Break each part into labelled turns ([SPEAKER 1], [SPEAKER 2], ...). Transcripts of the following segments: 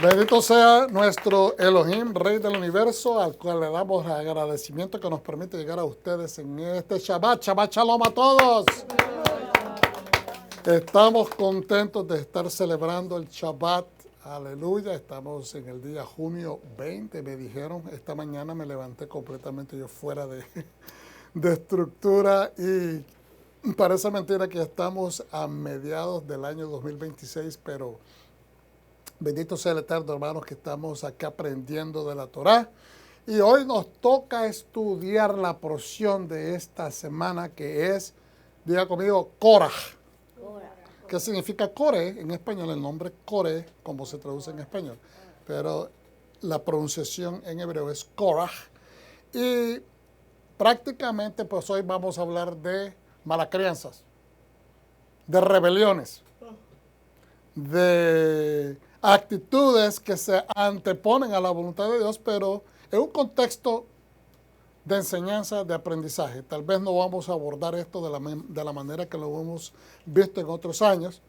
[SPEAKER 1] Bendito sea nuestro Elohim, Rey del Universo, al cual le damos agradecimiento que nos permite llegar a ustedes en este Shabbat. Shabbat Shalom a todos. Estamos contentos de estar celebrando el Shabbat. Aleluya. Estamos en el día junio 20. Me dijeron, esta mañana me levanté completamente yo fuera de estructura y parece mentira que estamos a mediados del año 2026, pero bendito sea el Eterno, hermanos, que estamos aquí aprendiendo de la Torá. Y hoy nos toca estudiar la porción de esta semana que es, diga conmigo, Korah. ¿Qué significa Core? En español, el nombre Core, como se traduce en español. Pero la pronunciación en hebreo es Korah. Y prácticamente, pues hoy vamos a hablar de malas crianzas, de rebeliones, de actitudes que se anteponen a la voluntad de Dios, pero en un contexto de enseñanza, de aprendizaje. Tal vez no vamos a abordar esto de la manera que lo hemos visto en otros años.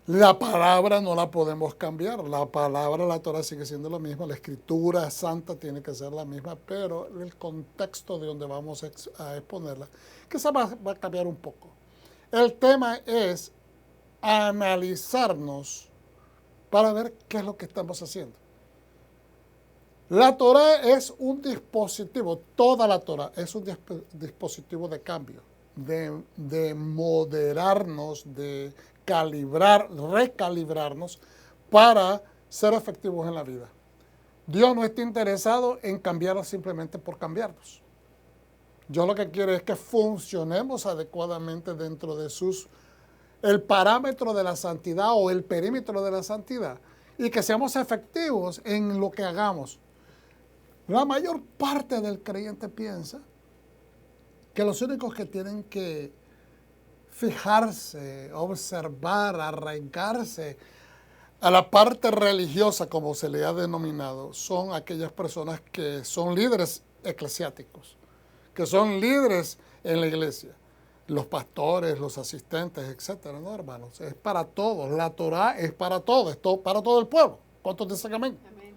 [SPEAKER 1] La palabra no la podemos cambiar. La palabra, la Torah sigue siendo la misma. La escritura santa tiene que ser la misma, pero el contexto de donde vamos a exponerla, quizás va a cambiar un poco. El tema es analizarnos para ver qué es lo que estamos haciendo. La Torah es un dispositivo, toda la Torah es un dispositivo de cambio, de moderarnos, de calibrar, recalibrarnos para ser efectivos en la vida. Dios no está interesado en cambiarnos simplemente por cambiarnos. Dios lo que quiere es que funcionemos adecuadamente dentro de el parámetro de la santidad o el perímetro de la santidad y que seamos efectivos en lo que hagamos. La mayor parte del creyente piensa que los únicos que tienen que fijarse, observar, arraigarse a la parte religiosa, como se le ha denominado, son aquellas personas que son líderes eclesiásticos, que son líderes en la iglesia. Los pastores, los asistentes, etcétera, ¿no, hermanos? Es para todos. La Torah es para todos, es para todo el pueblo. ¿Cuántos dicen amén? Amén.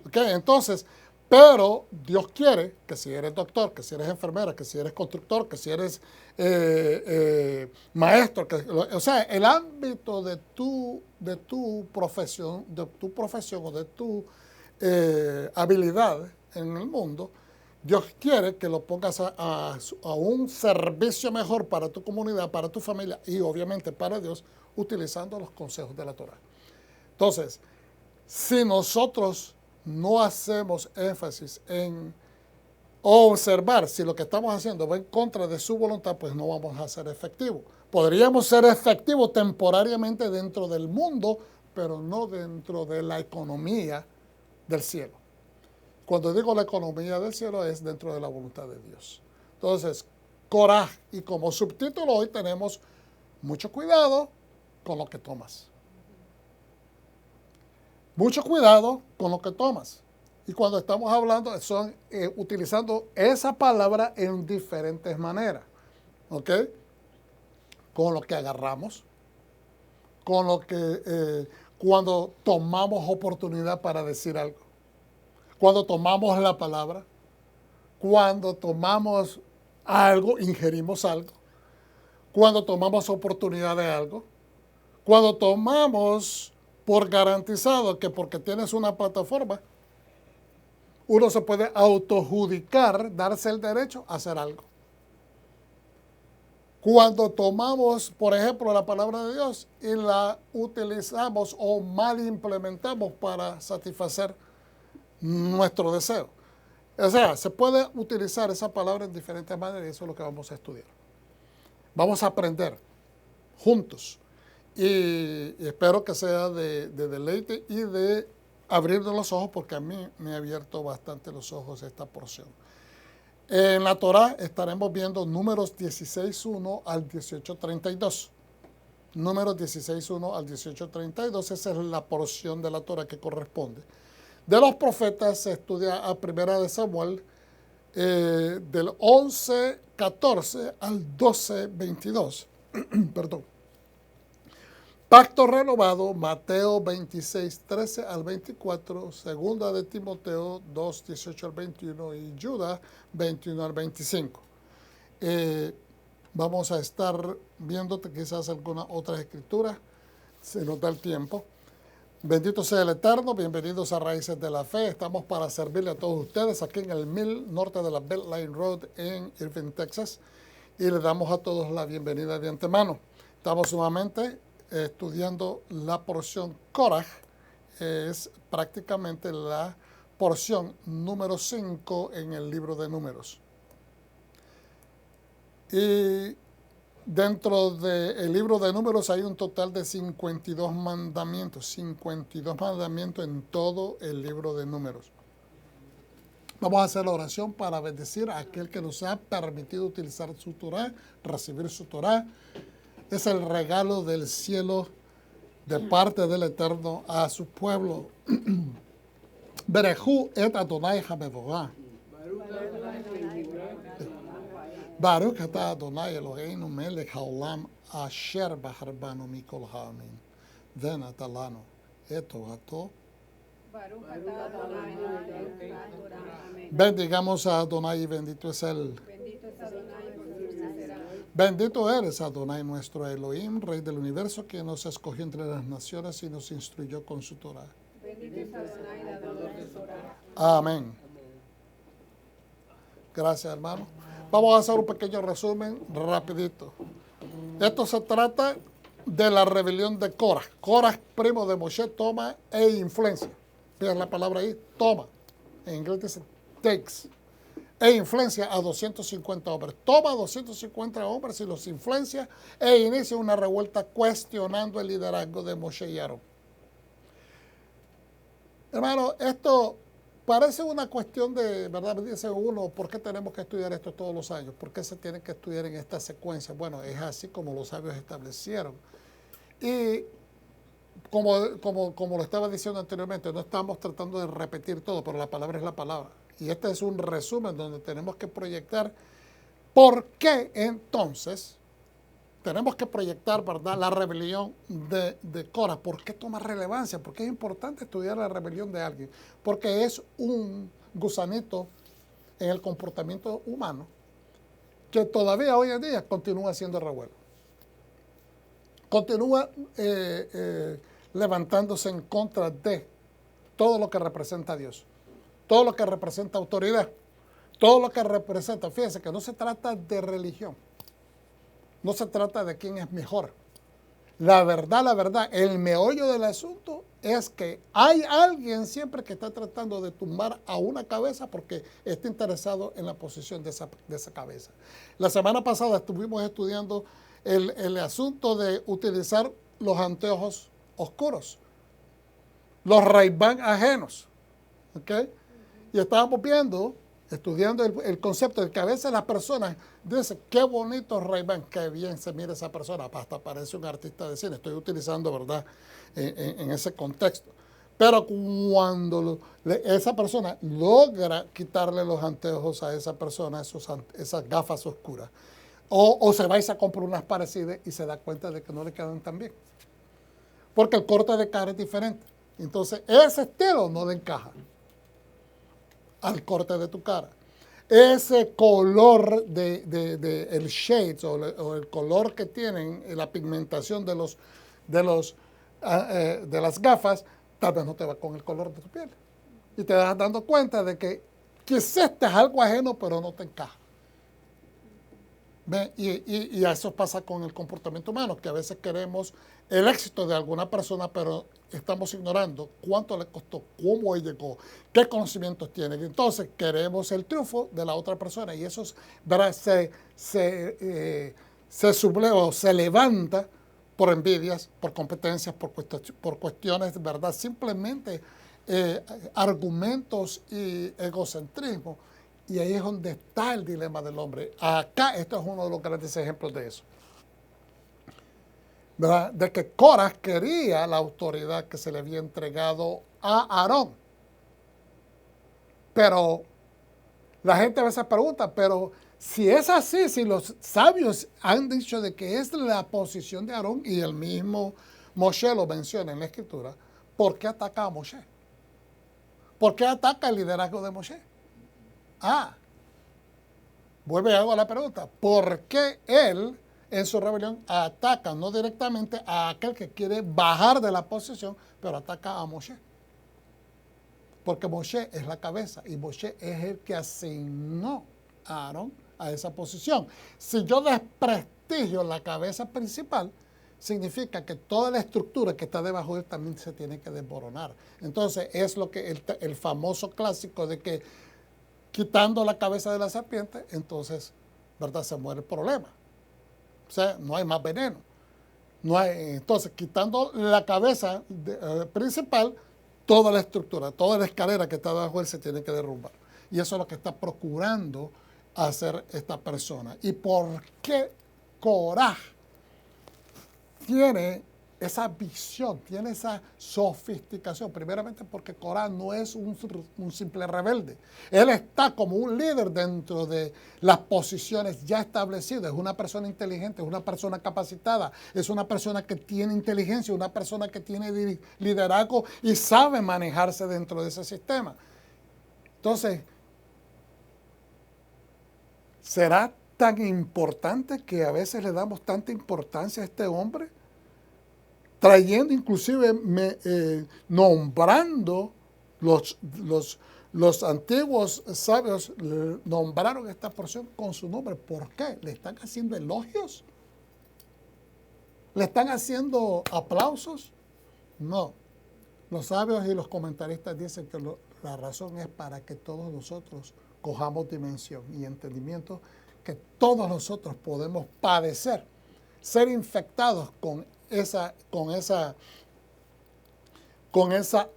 [SPEAKER 1] Okay, entonces, pero Dios quiere que si eres doctor, que si eres enfermera, que si eres constructor, que si eres maestro, o sea, el ámbito de tu profesión o de tu habilidad en el mundo, Dios quiere que lo pongas a un servicio mejor para tu comunidad, para tu familia y obviamente para Dios, utilizando los consejos de la Torah. Entonces, si nosotros no hacemos énfasis en observar si lo que estamos haciendo va en contra de su voluntad, pues no vamos a ser efectivos. Podríamos ser efectivos temporariamente dentro del mundo, pero no dentro de la economía del cielo. Cuando digo la economía del cielo es dentro de la voluntad de Dios. Entonces, Korah, y como subtítulo hoy tenemos mucho cuidado con lo que tomas. Mucho cuidado con lo que tomas. Y cuando estamos hablando, son utilizando esa palabra en diferentes maneras. ¿Ok? Con lo que agarramos, con lo que cuando tomamos oportunidad para decir algo. Cuando tomamos la palabra, cuando tomamos algo, ingerimos algo, cuando tomamos oportunidad de algo, cuando tomamos por garantizado que porque tienes una plataforma, uno se puede autojudicar, darse el derecho a hacer algo. Cuando tomamos, por ejemplo, la palabra de Dios y la utilizamos o mal implementamos para satisfacer nuestro deseo. O sea, se puede utilizar esa palabra en diferentes maneras y eso es lo que vamos a estudiar. Vamos a aprender juntos y espero que sea de deleite y de abrirnos los ojos porque a mí me ha abierto bastante los ojos esta porción. En la Torah estaremos viendo números 16.1 al 18.32. Números 16.1 al 18.32, esa es la porción de la Torah que corresponde. De los profetas se estudia a Primera de Samuel del 11.14 al 12.22. Perdón. Pacto renovado, Mateo 26, 13 al 24, segunda de Timoteo 2, 18 al 21 y Judas 21 al 25. Vamos a estar viéndote quizás algunas otras escrituras, si nos da el tiempo. Bendito sea el Eterno, bienvenidos a Raíces de la Fe. Estamos para servirle a todos ustedes aquí en el 1000 norte de la Beltline Road en Irving, Texas. Y le damos a todos la bienvenida de antemano. Estamos sumamente estudiando la porción Korah, es prácticamente la porción número 5 en el libro de Números. Y dentro del libro de Números hay un total de 52 mandamientos en todo el libro de Números. Vamos a hacer la oración para bendecir a aquel que nos ha permitido utilizar su Torah, recibir su Torah. Es el regalo del cielo de parte del Eterno a su pueblo. Berejú et Adonai Hamedorah. Baruch atah Adonai Eloheinu melech haolam asher baharbanu mikol ha'amin. Ven atalano et torato. Bendigamos a Adonai y bendito es Él. Bendito eres, Adonai, nuestro Elohim, Rey del universo, que nos escogió entre las naciones y nos instruyó con su Torah. Amén. Gracias, hermano. Vamos a hacer un pequeño resumen rapidito. Esto se trata de la rebelión de Korah. Korah, primo de Moshe, toma e influencia. Vean la palabra ahí, toma. En inglés dice takes. E influencia a 250 hombres. Toma a 250 hombres y los influencia e inicia una revuelta cuestionando el liderazgo de Moshe y Aarón. Hermano, esto parece una cuestión de, ¿verdad? Dice uno, ¿por qué tenemos que estudiar esto todos los años? ¿Por qué se tiene que estudiar en esta secuencia? Bueno, es así como los sabios establecieron. Y como lo estaba diciendo anteriormente, no estamos tratando de repetir todo, pero la palabra es la palabra. Y este es un resumen donde tenemos que proyectar por qué entonces tenemos que proyectar, ¿verdad?, la rebelión de Korah. ¿Por qué toma relevancia? ¿Por qué es importante estudiar la rebelión de alguien? Porque es un gusanito en el comportamiento humano que todavía hoy en día continúa siendo revuelo. Continúa levantándose en contra de todo lo que representa a Dios. Todo lo que representa autoridad, todo lo que representa, fíjense que no se trata de religión, no se trata de quién es mejor. La verdad, el meollo del asunto es que hay alguien siempre que está tratando de tumbar a una cabeza porque está interesado en la posición de esa cabeza. La semana pasada estuvimos estudiando el asunto de utilizar los anteojos oscuros, los Ray-Ban ajenos, ¿ok? Y estábamos estudiando el concepto de que a veces las personas dicen, qué bonito Ray-Ban, qué bien se mira esa persona, hasta parece un artista de cine. Estoy utilizando, ¿verdad?, en ese contexto. Pero cuando esa persona logra quitarle los anteojos a esa persona, esas gafas oscuras, o se va y se compra unas parecidas y se da cuenta de que no le quedan tan bien. Porque el corte de cara es diferente. Entonces, ese estilo no le encaja al corte de tu cara. Ese color el shades o el color que tienen, la pigmentación de las gafas, tal vez no te va con el color de tu piel. Y te vas dando cuenta de que quizás este es algo ajeno, pero no te encaja. ¿Ve? Y eso pasa con el comportamiento humano, que a veces queremos el éxito de alguna persona, pero estamos ignorando cuánto le costó, cómo él llegó, qué conocimientos tiene. Entonces queremos el triunfo de la otra persona y eso se subleva o se levanta por envidias, por competencias, por cuestiones, ¿verdad? Simplemente argumentos y egocentrismo. Y ahí es donde está el dilema del hombre. Acá, esto es uno de los grandes ejemplos de eso. ¿Verdad? De que Korah quería la autoridad que se le había entregado a Aarón. Pero la gente a veces pregunta, pero si es así, si los sabios han dicho de que es la posición de Aarón y el mismo Moshe lo menciona en la Escritura, ¿por qué ataca a Moshe? ¿Por qué ataca el liderazgo de Moshe? Vuelve y hago la pregunta, ¿por qué él en su rebelión ataca no directamente a aquel que quiere bajar de la posición, pero ataca a Moshe? Porque Moshe es la cabeza y Moshe es el que asignó a Aarón a esa posición. Si yo desprestigio la cabeza principal, significa que toda la estructura que está debajo de él también se tiene que desmoronar. Entonces es lo que el famoso clásico de que quitando la cabeza de la serpiente, entonces, ¿verdad?, se muere el problema. O sea, no hay más veneno. Entonces, quitando la cabeza principal, toda la estructura, toda la escalera que está debajo de él se tiene que derrumbar. Y eso es lo que está procurando hacer esta persona. ¿Y por qué Korah tiene esa visión, tiene esa sofisticación? Primeramente porque Korah no es un simple rebelde. Él está como un líder dentro de las posiciones ya establecidas. Es una persona inteligente, es una persona capacitada, es una persona que tiene inteligencia, una persona que tiene liderazgo y sabe manejarse dentro de ese sistema. Entonces, ¿será tan importante que a veces le damos tanta importancia a este hombre? Trayendo inclusive, nombrando los antiguos sabios, nombraron esta porción con su nombre. ¿Por qué? ¿Le están haciendo elogios? ¿Le están haciendo aplausos? No. Los sabios y los comentaristas dicen que la razón es para que todos nosotros cojamos dimensión y entendimiento, que todos nosotros podemos padecer, ser infectados con esa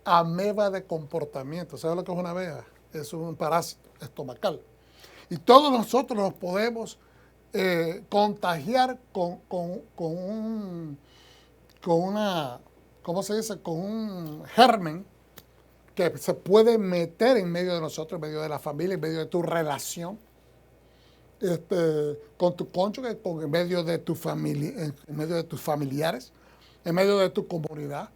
[SPEAKER 1] ameba de comportamiento. ¿Sabes lo que es una ameba? Es un parásito estomacal. Y todos nosotros nos podemos contagiar con un germen que se puede meter en medio de nosotros, en medio de la familia, en medio de tu relación con tu cónyuge, en medio de tu familia, en medio de tus familiares, en medio de tu comunidad,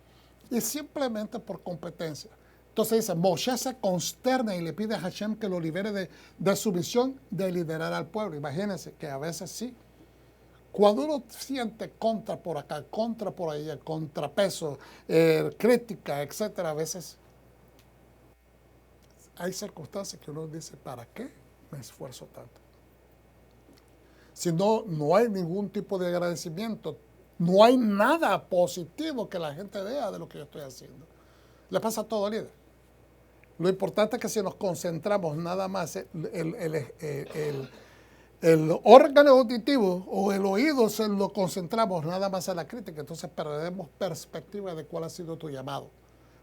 [SPEAKER 1] y simplemente por competencia. Entonces dice, Moshe se consterna y le pide a Hashem que lo libere de su misión de liderar al pueblo. Imagínense que a veces sí, cuando uno siente contra por acá, contra por allá, contrapeso, crítica, etcétera, a veces hay circunstancias que uno dice, ¿para qué me esfuerzo tanto? Si no hay ningún tipo de agradecimiento, no hay nada positivo que la gente vea de lo que yo estoy haciendo. Le pasa a todo líder. Lo importante es que si nos concentramos nada más, el órgano auditivo o el oído se lo concentramos nada más a la crítica, entonces perdemos perspectiva de cuál ha sido tu llamado.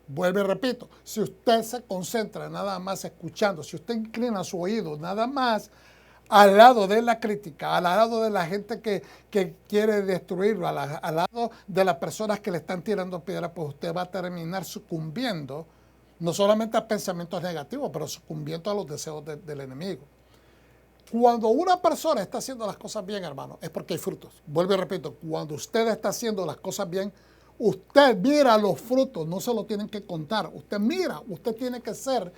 [SPEAKER 1] Vuelvo y repito, si usted se concentra nada más escuchando, si usted inclina su oído nada más al lado de la crítica, al lado de la gente que quiere destruirlo, al lado de las personas que le están tirando piedras, pues usted va a terminar sucumbiendo, no solamente a pensamientos negativos, pero sucumbiendo a los deseos del enemigo. Cuando una persona está haciendo las cosas bien, hermano, es porque hay frutos. Vuelvo y repito, cuando usted está haciendo las cosas bien, usted mira los frutos, no se lo tienen que contar. Usted mira, usted tiene que ser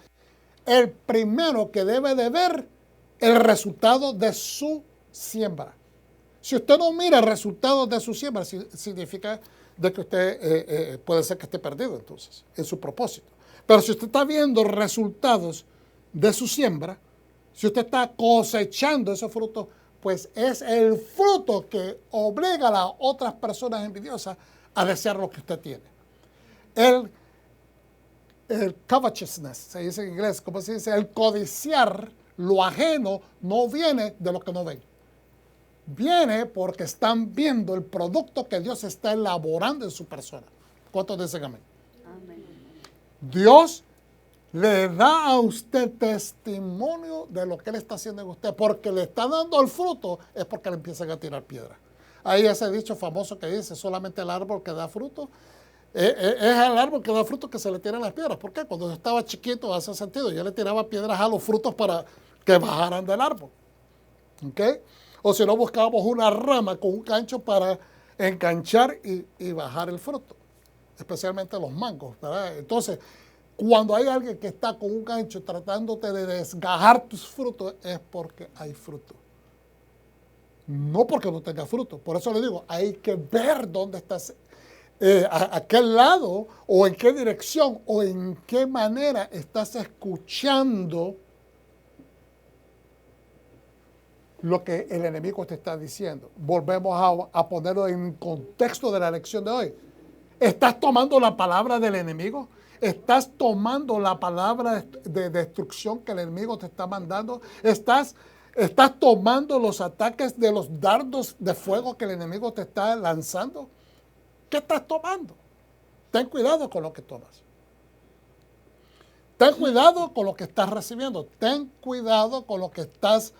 [SPEAKER 1] el primero que debe de ver el resultado de su siembra. Si usted no mira el resultado de su siembra, significa de que usted puede ser que esté perdido entonces en su propósito. Pero si usted está viendo resultados de su siembra, si usted está cosechando esos frutos, pues es el fruto que obliga a las otras personas envidiosas a desear lo que usted tiene. El covetousness, se dice en inglés, ¿cómo se dice? El codiciar lo ajeno no viene de lo que no ven. Viene porque están viendo el producto que Dios está elaborando en su persona. ¿Cuántos dicen amén? Amén. Dios le da a usted testimonio de lo que Él está haciendo en usted, porque le está dando el fruto, es porque le empiezan a tirar piedras. Hay ese dicho famoso que dice, solamente el árbol que da fruto, es el árbol que da fruto que se le tiran las piedras. ¿Por qué? Cuando yo estaba chiquito hace sentido, yo le tiraba piedras a los frutos para que bajaran del árbol. ¿Okay? O si no, buscábamos una rama con un gancho para enganchar y bajar el fruto, especialmente los mangos, ¿verdad? Entonces, cuando hay alguien que está con un gancho tratándote de desgajar tus frutos, es porque hay fruto. No porque no tenga fruto. Por eso le digo, hay que ver dónde estás, a qué lado o en qué dirección o en qué manera estás escuchando lo que el enemigo te está diciendo. Volvemos a ponerlo en contexto de la lección de hoy. ¿Estás tomando la palabra del enemigo? ¿Estás tomando la palabra de destrucción que el enemigo te está mandando? ¿Estás tomando los ataques de los dardos de fuego que el enemigo te está lanzando? ¿Qué estás tomando? Ten cuidado con lo que tomas. Ten cuidado con lo que estás recibiendo. Ten cuidado con lo que estás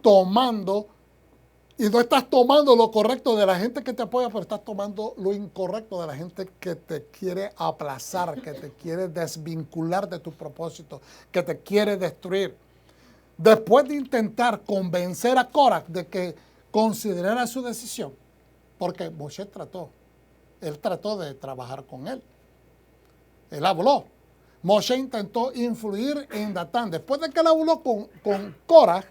[SPEAKER 1] tomando. Y no estás tomando lo correcto de la gente que te apoya, pero estás tomando lo incorrecto de la gente que te quiere aplazar, que te quiere desvincular de tu propósito, que te quiere destruir. Después de intentar convencer a Korah de que considerara su decisión, porque Moshe él trató de trabajar con él. Él habló. Moshe intentó influir en Datán. Después de que él habló con Korah,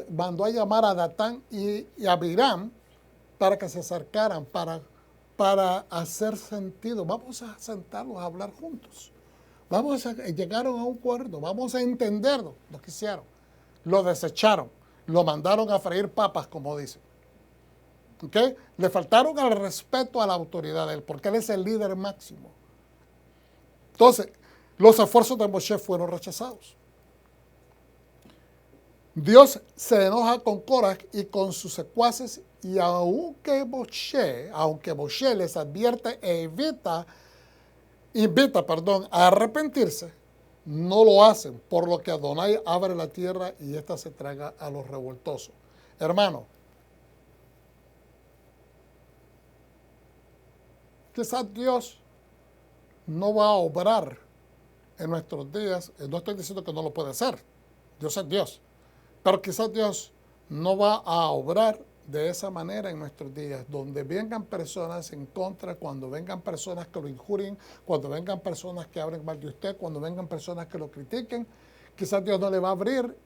[SPEAKER 1] mandó a llamar a Datán y a Abiram para que se acercaran, para hacer sentido. Vamos a sentarnos a hablar juntos. Llegaron a un acuerdo, vamos a entenderlo. Lo que hicieron, lo desecharon, lo mandaron a freír papas, como dicen. ¿Okay? Le faltaron al respeto a la autoridad de él, porque él es el líder máximo. Entonces, los esfuerzos de Moshe fueron rechazados. Dios se enoja con Korah y con sus secuaces, y aunque Moshe les advierte e invita a arrepentirse, no lo hacen, por lo que Adonai abre la tierra y ésta se traga a los revoltosos. Hermano, quizás Dios no va a obrar en nuestros días. No estoy diciendo que no lo puede hacer. Dios es Dios. Pero quizás Dios no va a obrar de esa manera en nuestros días, donde vengan personas en contra, cuando vengan personas que lo injurien, cuando vengan personas que hablen mal de usted, cuando vengan personas que lo critiquen. Quizás Dios no le va a abrir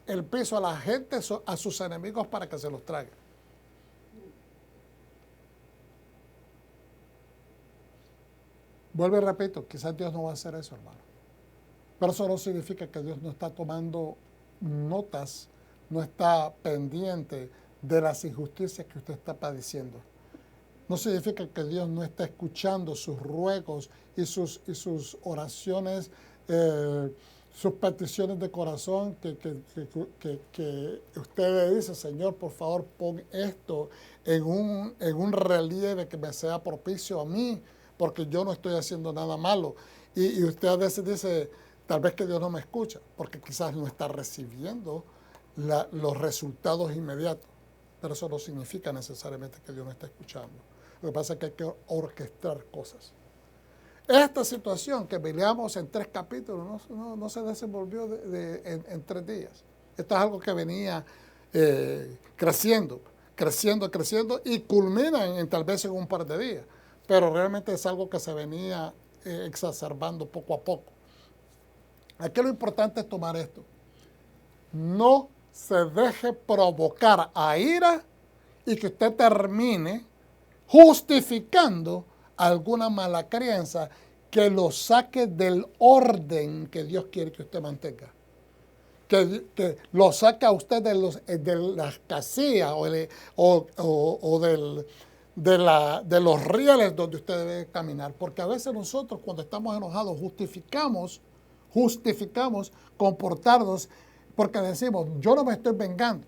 [SPEAKER 1] el piso a la gente, a sus enemigos, para que se los traigan. Vuelvo y repito, quizás Dios no va a hacer eso, hermano. Pero eso no significa que Dios no está tomando notas, no está pendiente de las injusticias que usted está padeciendo. No significa que Dios no está escuchando sus ruegos y sus oraciones, sus peticiones de corazón, que usted le dice: Señor, por favor, pon esto en un relieve que me sea propicio a mí, porque yo no estoy haciendo nada malo. Y usted a veces dice: tal vez que Dios no me escucha, porque quizás no está recibiendo los resultados inmediatos. Pero eso no significa necesariamente que Dios no está escuchando. Lo que pasa es que hay que orquestar cosas. Esta situación que peleamos en 3 capítulos no se desenvolvió en 3 días. Esto es algo que venía creciendo y culmina tal vez en un par de días. Pero realmente es algo que se venía exacerbando poco a poco. Aquí lo importante es tomar esto. No se deje provocar a ira y que usted termine justificando alguna mala crianza que lo saque del orden que Dios quiere que usted mantenga. Que lo saque a usted de las casillas de los rieles donde usted debe caminar. Porque a veces nosotros, cuando estamos enojados, justificamos comportarnos, porque decimos: yo no me estoy vengando,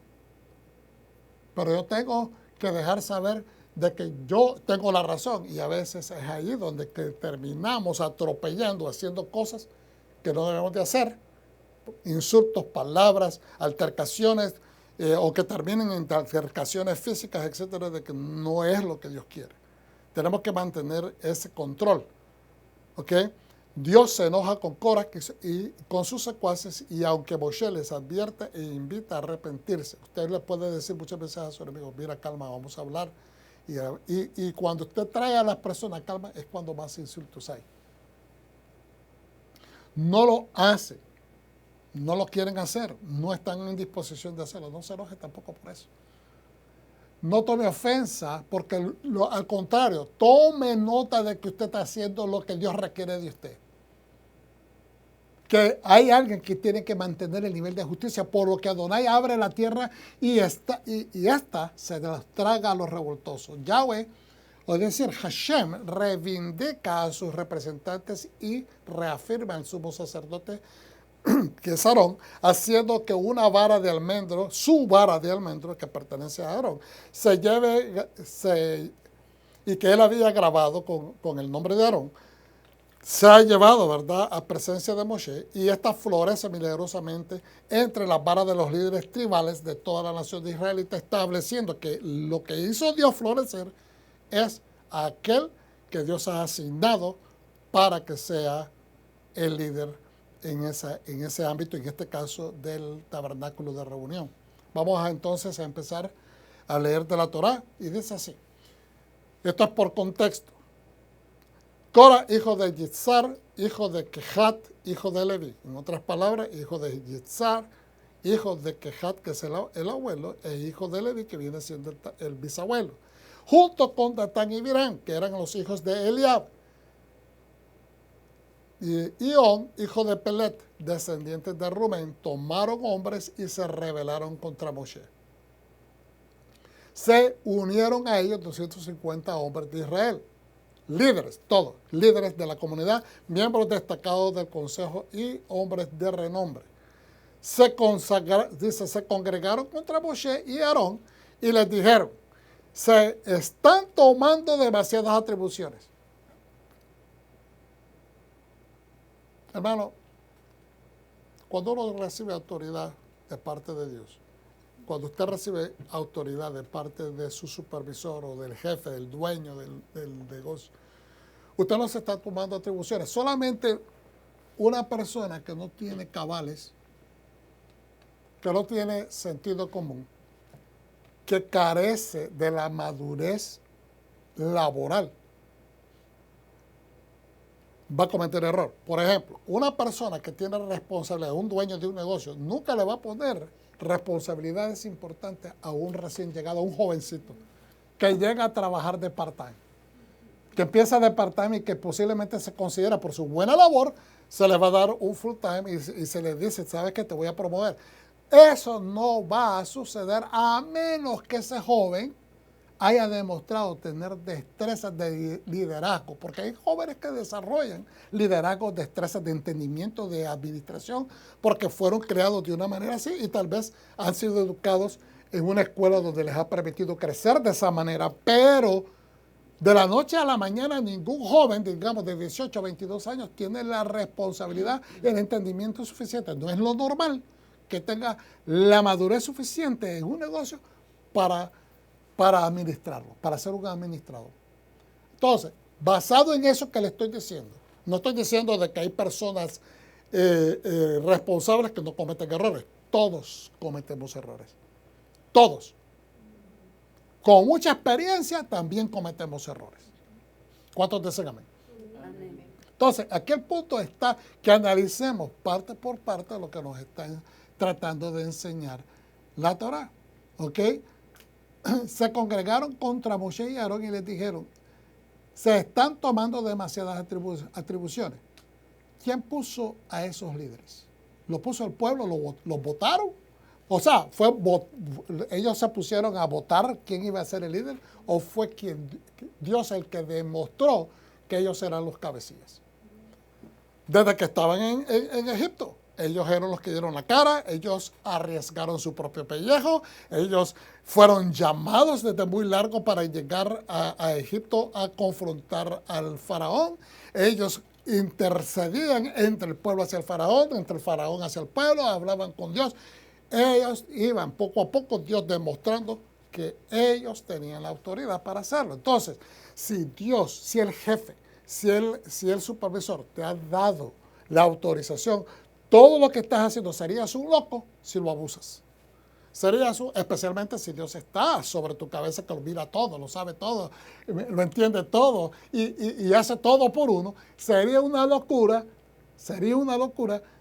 [SPEAKER 1] pero yo tengo que dejar saber de que yo tengo la razón. Y a veces es ahí donde terminamos atropellando, haciendo cosas que no debemos de hacer, insultos, palabras, altercaciones, o que terminen en altercaciones físicas, etcétera, de que no es lo que Dios quiere. Tenemos que mantener ese control, ¿ok? Dios se enoja con Korah y con sus secuaces, y aunque Moshe les advierte e invita a arrepentirse, usted le puede decir muchas veces a su enemigo: mira, calma, vamos a hablar, Y cuando usted trae a las personas calma es cuando más insultos hay. No lo hacen, no lo quieren hacer, no están en disposición de hacerlo. No se enoje tampoco por eso. No tome ofensa porque al contrario, tome nota de que usted está haciendo lo que Dios requiere de usted. Que hay alguien que tiene que mantener el nivel de justicia, por lo que Adonai abre la tierra y esta se los traga a los revoltosos. Yahweh, es decir, Hashem, reivindica a sus representantes y reafirma al sumo sacerdote, que es Aarón, haciendo que una vara de almendro, su vara de almendro, que pertenece a Aarón, y que él había grabado con el nombre de Aarón, se ha llevado, ¿verdad?, a presencia de Moshe, y esta florece milagrosamente entre las varas de los líderes tribales de toda la nación de Israel, estableciendo que lo que hizo Dios florecer es aquel que Dios ha asignado para que sea el líder en ese ámbito, en este caso del tabernáculo de reunión. Vamos entonces a empezar a leer de la Torá, y dice así. Esto es por contexto. Cora, hijo de Yitzhar, hijo de Kehat, hijo de Leví. En otras palabras, hijo de Yitzhar, hijo de Kehat, que es el abuelo, e hijo de Leví, que viene siendo el bisabuelo. Junto con Datán y Abiram, que eran los hijos de Eliab. Y Ión, hijo de Pelet, descendientes de Rubén, tomaron hombres y se rebelaron contra Moshe. Se unieron a ellos 250 hombres de Israel. Líderes, todos, líderes de la comunidad, miembros destacados del consejo y hombres de renombre. Se congregaron contra Moshe y Aarón y les dijeron, se están tomando demasiadas atribuciones. Hermano, cuando uno recibe autoridad de parte de Dios, cuando usted recibe autoridad de parte de su supervisor o del jefe, del dueño del negocio, usted no se está tomando atribuciones. Solamente una persona que no tiene cabales, que no tiene sentido común, que carece de la madurez laboral, va a cometer error. Por ejemplo, una persona que tiene responsabilidad, un dueño de un negocio, nunca le va a poner responsabilidades importantes a un recién llegado, a un jovencito, que llega a trabajar de part-time, que empieza de part-time y que posiblemente se considera por su buena labor, se le va a dar un full-time y se le dice, ¿sabes qué? Te voy a promover. Eso no va a suceder a menos que ese joven haya demostrado tener destrezas de liderazgo, porque hay jóvenes que desarrollan liderazgo, destrezas de entendimiento, de administración, porque fueron creados de una manera así y tal vez han sido educados en una escuela donde les ha permitido crecer de esa manera, pero de la noche a la mañana ningún joven, digamos de 18 a 22 años, tiene la responsabilidad y el entendimiento suficiente. No es lo normal que tenga la madurez suficiente en un negocio para administrarlo, para ser un administrador. Entonces, basado en eso que le estoy diciendo, no estoy diciendo de que hay personas responsables que no cometen errores. Todos cometemos errores. Todos. Con mucha experiencia también cometemos errores. ¿Cuántos dicen amén? Amén. Entonces, aquí el punto está que analicemos parte por parte de lo que nos están tratando de enseñar la Torá. ¿Ok? Se congregaron contra Moshe y Aarón y les dijeron, se están tomando demasiadas atribuciones. ¿Quién puso a esos líderes? ¿Lo puso el pueblo? ¿Los votaron? O sea, ellos se pusieron a votar quién iba a ser el líder, o fue Dios el que demostró que ellos eran los cabecillas. Desde que estaban en Egipto, ellos eran los que dieron la cara, ellos arriesgaron su propio pellejo, ellos fueron llamados desde muy largo para llegar a Egipto a confrontar al faraón. Ellos intercedían entre el pueblo hacia el faraón, entre el faraón hacia el pueblo, hablaban con Dios. Ellos iban poco a poco, Dios demostrando que ellos tenían la autoridad para hacerlo. Entonces, si Dios, si el jefe, si el supervisor te ha dado la autorización, todo lo que estás haciendo serías un loco si lo abusas. sería eso, especialmente si Dios está sobre tu cabeza, que lo mira todo, lo sabe todo, lo entiende todo y hace todo por uno. Sería una locura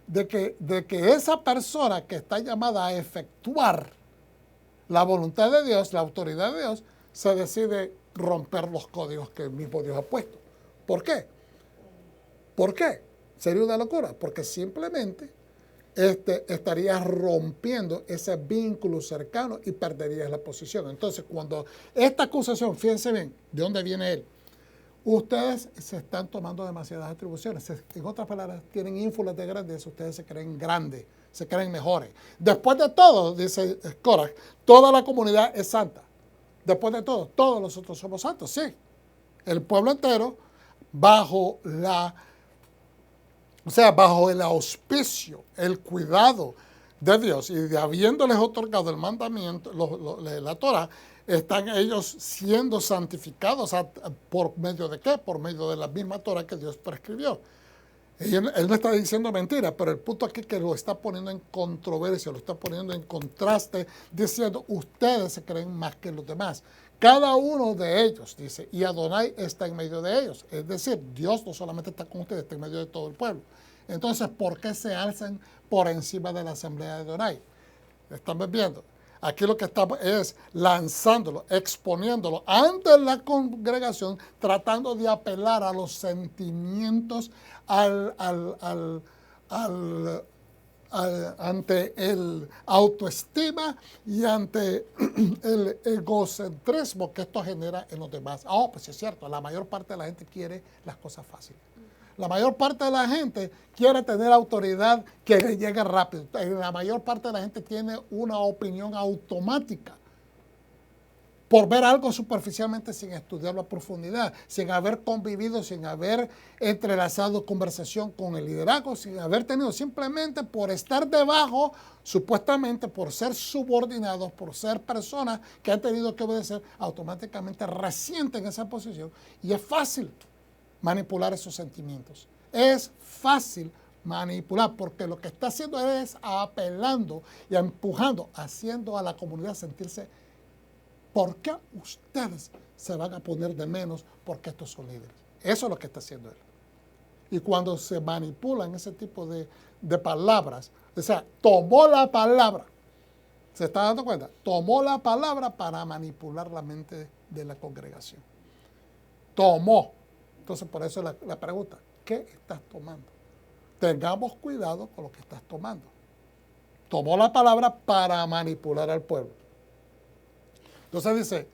[SPEAKER 1] de que esa persona que está llamada a efectuar la voluntad de Dios, la autoridad de Dios, se decide romper los códigos que el mismo Dios ha puesto. ¿Por qué? ¿Por qué? Sería una locura, porque simplemente estarías rompiendo ese vínculo cercano y perderías la posición. Entonces, cuando esta acusación, fíjense bien, ¿de dónde viene él? Ustedes se están tomando demasiadas atribuciones. En otras palabras, tienen ínfulas de grandeza, ustedes se creen grandes, se creen mejores. Después de todo, dice Korah, toda la comunidad es santa. Después de todo, todos nosotros somos santos, sí. El pueblo entero, bajo el auspicio, el cuidado de Dios y de habiéndoles otorgado el mandamiento, la Torah, están ellos siendo santificados. ¿Por medio de qué? Por medio de la misma Torah que Dios prescribió. Él no está diciendo mentira, pero el punto aquí es que lo está poniendo en controversia, lo está poniendo en contraste, diciendo, ustedes se creen más que los demás. Cada uno de ellos, dice, y Adonai está en medio de ellos. Es decir, Dios no solamente está con ustedes, está en medio de todo el pueblo. Entonces, ¿por qué se alzan por encima de la asamblea de Adonai? Estamos viendo. Aquí lo que estamos es lanzándolo, exponiéndolo ante la congregación, tratando de apelar a los sentimientos, ante el autoestima y ante el egocentrismo que esto genera en los demás. Pues es cierto, la mayor parte de la gente quiere las cosas fáciles. La mayor parte de la gente quiere tener autoridad que le llegue rápido. La mayor parte de la gente tiene una opinión automática por ver algo superficialmente sin estudiarlo a profundidad, sin haber convivido, sin haber entrelazado conversación con el liderazgo, sin haber tenido, simplemente por estar debajo, supuestamente por ser subordinados, por ser personas que han tenido que obedecer, automáticamente resienten esa posición y es fácil manipular esos sentimientos. Es fácil manipular porque lo que está haciendo es apelando y empujando, haciendo a la comunidad sentirse, ¿por qué ustedes se van a poner de menos porque estos son líderes? Eso es lo que está haciendo él. Y cuando se manipulan ese tipo de palabras, o sea, tomó la palabra, ¿se está dando cuenta? Tomó la palabra para manipular la mente de la congregación. Tomó. Entonces, por eso la pregunta, ¿qué estás tomando? Tengamos cuidado con lo que estás tomando. Tomó la palabra para manipular al pueblo. Entonces dice,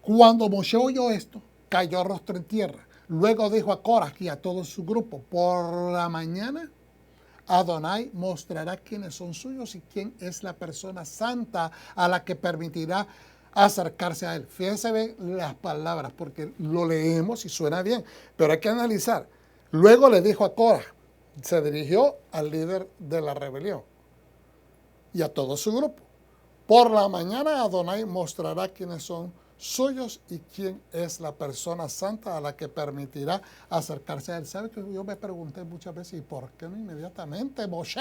[SPEAKER 1] cuando Moshe oyó esto, cayó rostro en tierra. Luego dijo a Korah y a todo su grupo, por la mañana Adonai mostrará quiénes son suyos y quién es la persona santa a la que permitirá acercarse a él. Fíjense bien las palabras, porque lo leemos y suena bien, pero hay que analizar. Luego le dijo a Korah, se dirigió al líder de la rebelión y a todo su grupo. Por la mañana Adonai mostrará quiénes son suyos y quién es la persona santa a la que permitirá acercarse a él. ¿Sabe que yo me pregunté muchas veces, ¿y por qué no inmediatamente, Moshe?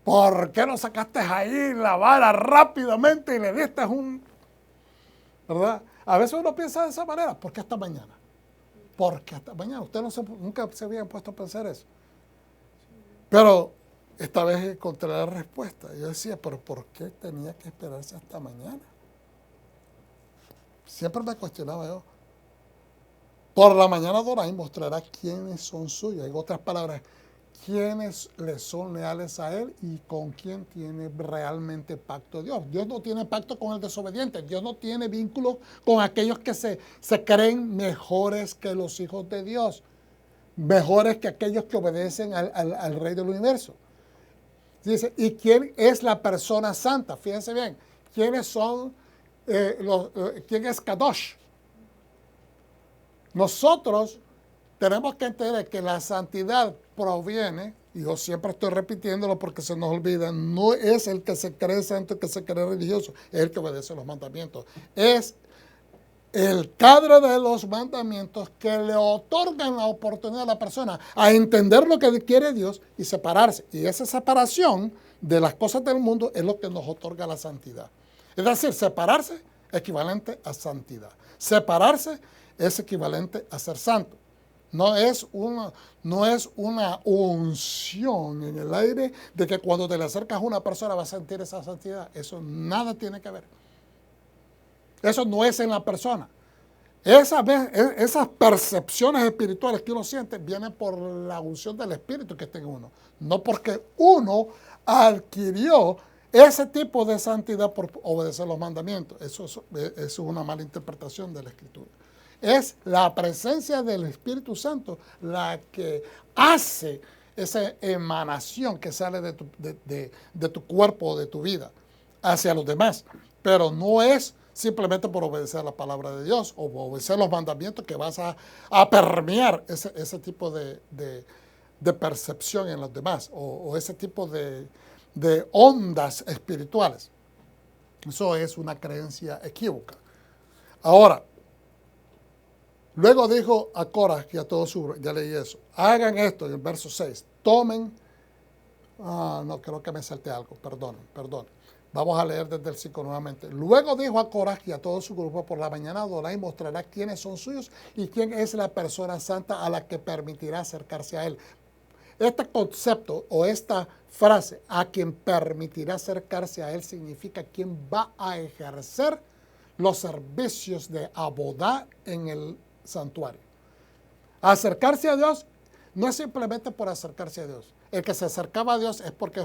[SPEAKER 1] ¿Por qué no sacaste ahí la vara rápidamente y le diste ¿verdad? A veces uno piensa de esa manera. ¿Por qué hasta mañana? ¿Por qué hasta mañana? Ustedes nunca se habían puesto a pensar eso. Pero esta vez encontré la respuesta. Yo decía, ¿pero por qué tenía que esperarse hasta mañana? Siempre me cuestionaba yo. Por la mañana Adonai mostrará quiénes son suyos. En otras palabras, quiénes le son leales a él y con quién tiene realmente pacto Dios. Dios no tiene pacto con el desobediente. Dios no tiene vínculo con aquellos que se creen mejores que los hijos de Dios. Mejores que aquellos que obedecen al Rey del Universo. Dice, ¿y quién es la persona santa? Fíjense bien, ¿quiénes son quién es Kadosh? Nosotros tenemos que entender que la santidad proviene, y yo siempre estoy repitiéndolo porque se nos olvida, no es el que se cree santo, el que se cree religioso, es el que obedece los mandamientos. Es el cadre de los mandamientos que le otorgan la oportunidad a la persona a entender lo que quiere Dios y separarse. Y esa separación de las cosas del mundo es lo que nos otorga la santidad. Es decir, separarse es equivalente a santidad. Separarse es equivalente a ser santo. No es una unción en el aire de que cuando te le acercas a una persona vas a sentir esa santidad. Eso nada tiene que ver. Eso no es en la persona. Esas percepciones espirituales que uno siente vienen por la unción del Espíritu que está en uno. No porque uno adquirió ese tipo de santidad por obedecer los mandamientos. Eso es una mala interpretación de la Escritura. Es la presencia del Espíritu Santo la que hace esa emanación que sale de tu cuerpo o de tu vida hacia los demás. Pero no es simplemente por obedecer la palabra de Dios o obedecer los mandamientos que vas a permear ese tipo de percepción en los demás o ese tipo de ondas espirituales. Eso es una creencia equívoca. Ahora, luego dijo a Coraj y a todos sus, ya leí eso, hagan esto en el verso 6, tomen, no, creo que me salté algo, perdón. Vamos a leer desde el 5 nuevamente. Luego dijo a Coraj y a todo su grupo, por la mañana Adonai mostrará quiénes son suyos y quién es la persona santa a la que permitirá acercarse a él. Este concepto o esta frase, a quien permitirá acercarse a él, significa quién va a ejercer los servicios de abodá en el santuario. Acercarse a Dios no es simplemente por acercarse a Dios. El que se acercaba a Dios es porque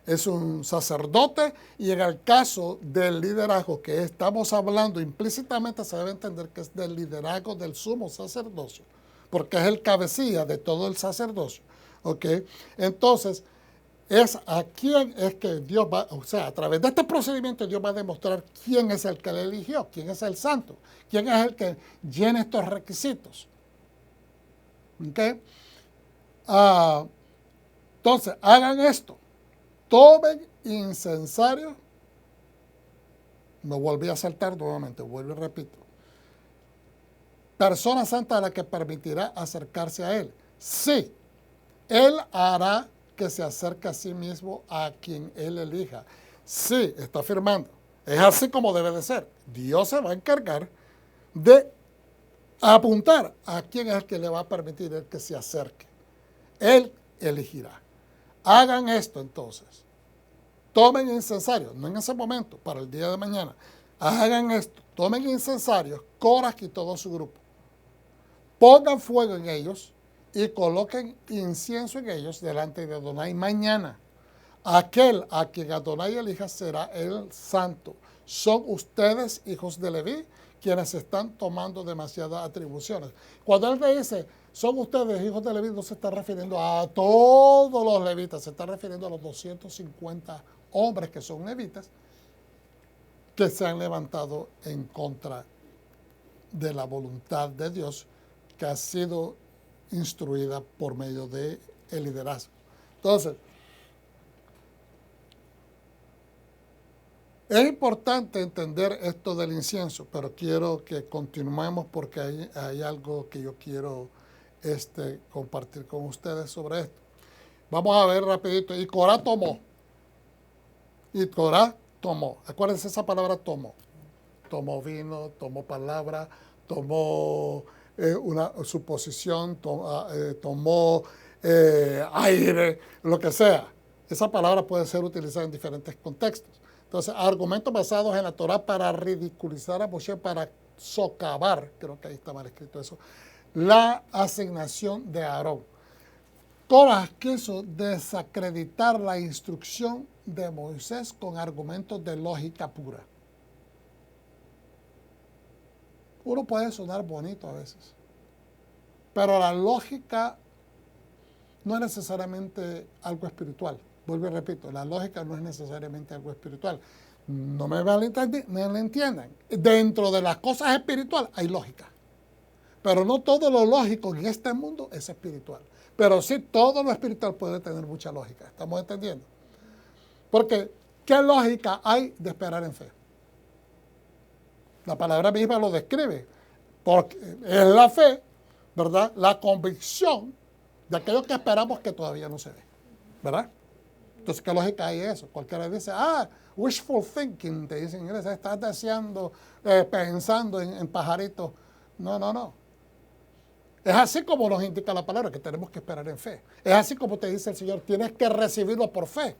[SPEAKER 1] es un sacerdote, y en el caso del liderazgo que estamos hablando, implícitamente se debe entender que es del liderazgo del sumo sacerdocio, porque es el cabecilla de todo el sacerdocio. ¿Ok? Entonces, es a quién es que Dios va, o sea, a través de este procedimiento Dios va a demostrar quién es el que le eligió, quién es el santo, quién es el que llena estos requisitos. ¿Ok? Entonces, hagan esto. Tomen incensario. Me volví a saltar nuevamente, vuelvo y repito. Persona santa a la que permitirá acercarse a él. Sí, él hará que se acerque a sí mismo a quien él elija. Sí, está afirmando. Es así como debe de ser. Dios se va a encargar de apuntar a quién es el que le va a permitir el que se acerque. Él elegirá. Hagan esto entonces. Tomen incensarios, no en ese momento, para el día de mañana. Hagan esto. Tomen incensarios, Coraj y todo su grupo. Pongan fuego en ellos y coloquen incienso en ellos delante de Adonai mañana. Aquel a quien Adonai elija será el santo. Son ustedes, hijos de Leví, quienes están tomando demasiadas atribuciones. Cuando él le dice, son ustedes, hijos de Leví, no se está refiriendo a todos los levitas, se está refiriendo a los 250 hombres que son levitas, que se han levantado en contra de la voluntad de Dios, que ha sido instruida por medio del liderazgo. Entonces, es importante entender esto del incienso, pero quiero que continuemos porque hay algo que yo quiero compartir con ustedes sobre esto. Vamos a ver rapidito. Y Corá tomó. Acuérdense esa palabra tomó. Tomó vino, tomó palabra, tomó una suposición, tomó aire, lo que sea. Esa palabra puede ser utilizada en diferentes contextos. Entonces, argumentos basados en la Torah para ridiculizar a Moshe, para socavar, creo que ahí está mal escrito eso, la asignación de Aarón. Coraj quiso desacreditar la instrucción de Moisés con argumentos de lógica pura. Uno puede sonar bonito a veces, pero la lógica no es necesariamente algo espiritual. Vuelvo y repito, la lógica no es necesariamente algo espiritual. No me entiendan. Dentro de las cosas espirituales hay lógica. Pero no todo lo lógico en este mundo es espiritual. Pero sí todo lo espiritual puede tener mucha lógica. ¿Estamos entendiendo? Porque, ¿qué lógica hay de esperar en fe? La palabra misma lo describe. Porque es la fe, ¿verdad? La convicción de aquello que esperamos que todavía no se ve. ¿Verdad? Entonces, ¿qué lógica hay eso? Cualquiera dice, wishful thinking, te dicen en inglés, estás deseando, pensando en pajaritos. No, no, no. Es así como nos indica la palabra, que tenemos que esperar en fe. Es así como te dice el Señor, tienes que recibirlo por fe.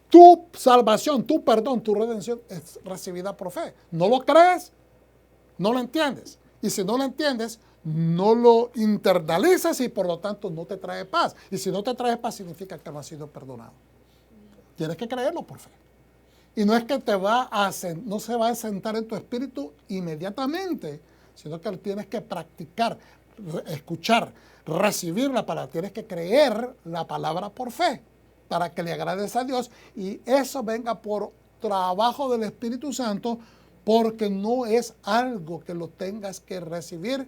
[SPEAKER 1] Tu salvación, tu perdón, tu redención es recibida por fe. ¿No lo crees? No lo entiendes. Y si no lo entiendes, no lo internalizas y por lo tanto no te trae paz. Y si no te trae paz, significa que no has sido perdonado. Tienes que creerlo por fe. Y no es que no se va a sentar en tu espíritu inmediatamente, sino que tienes que practicar, escuchar, recibir la palabra. Tienes que creer la palabra por fe para que le agrades a Dios y eso venga por trabajo del Espíritu Santo, porque no es algo que lo tengas que recibir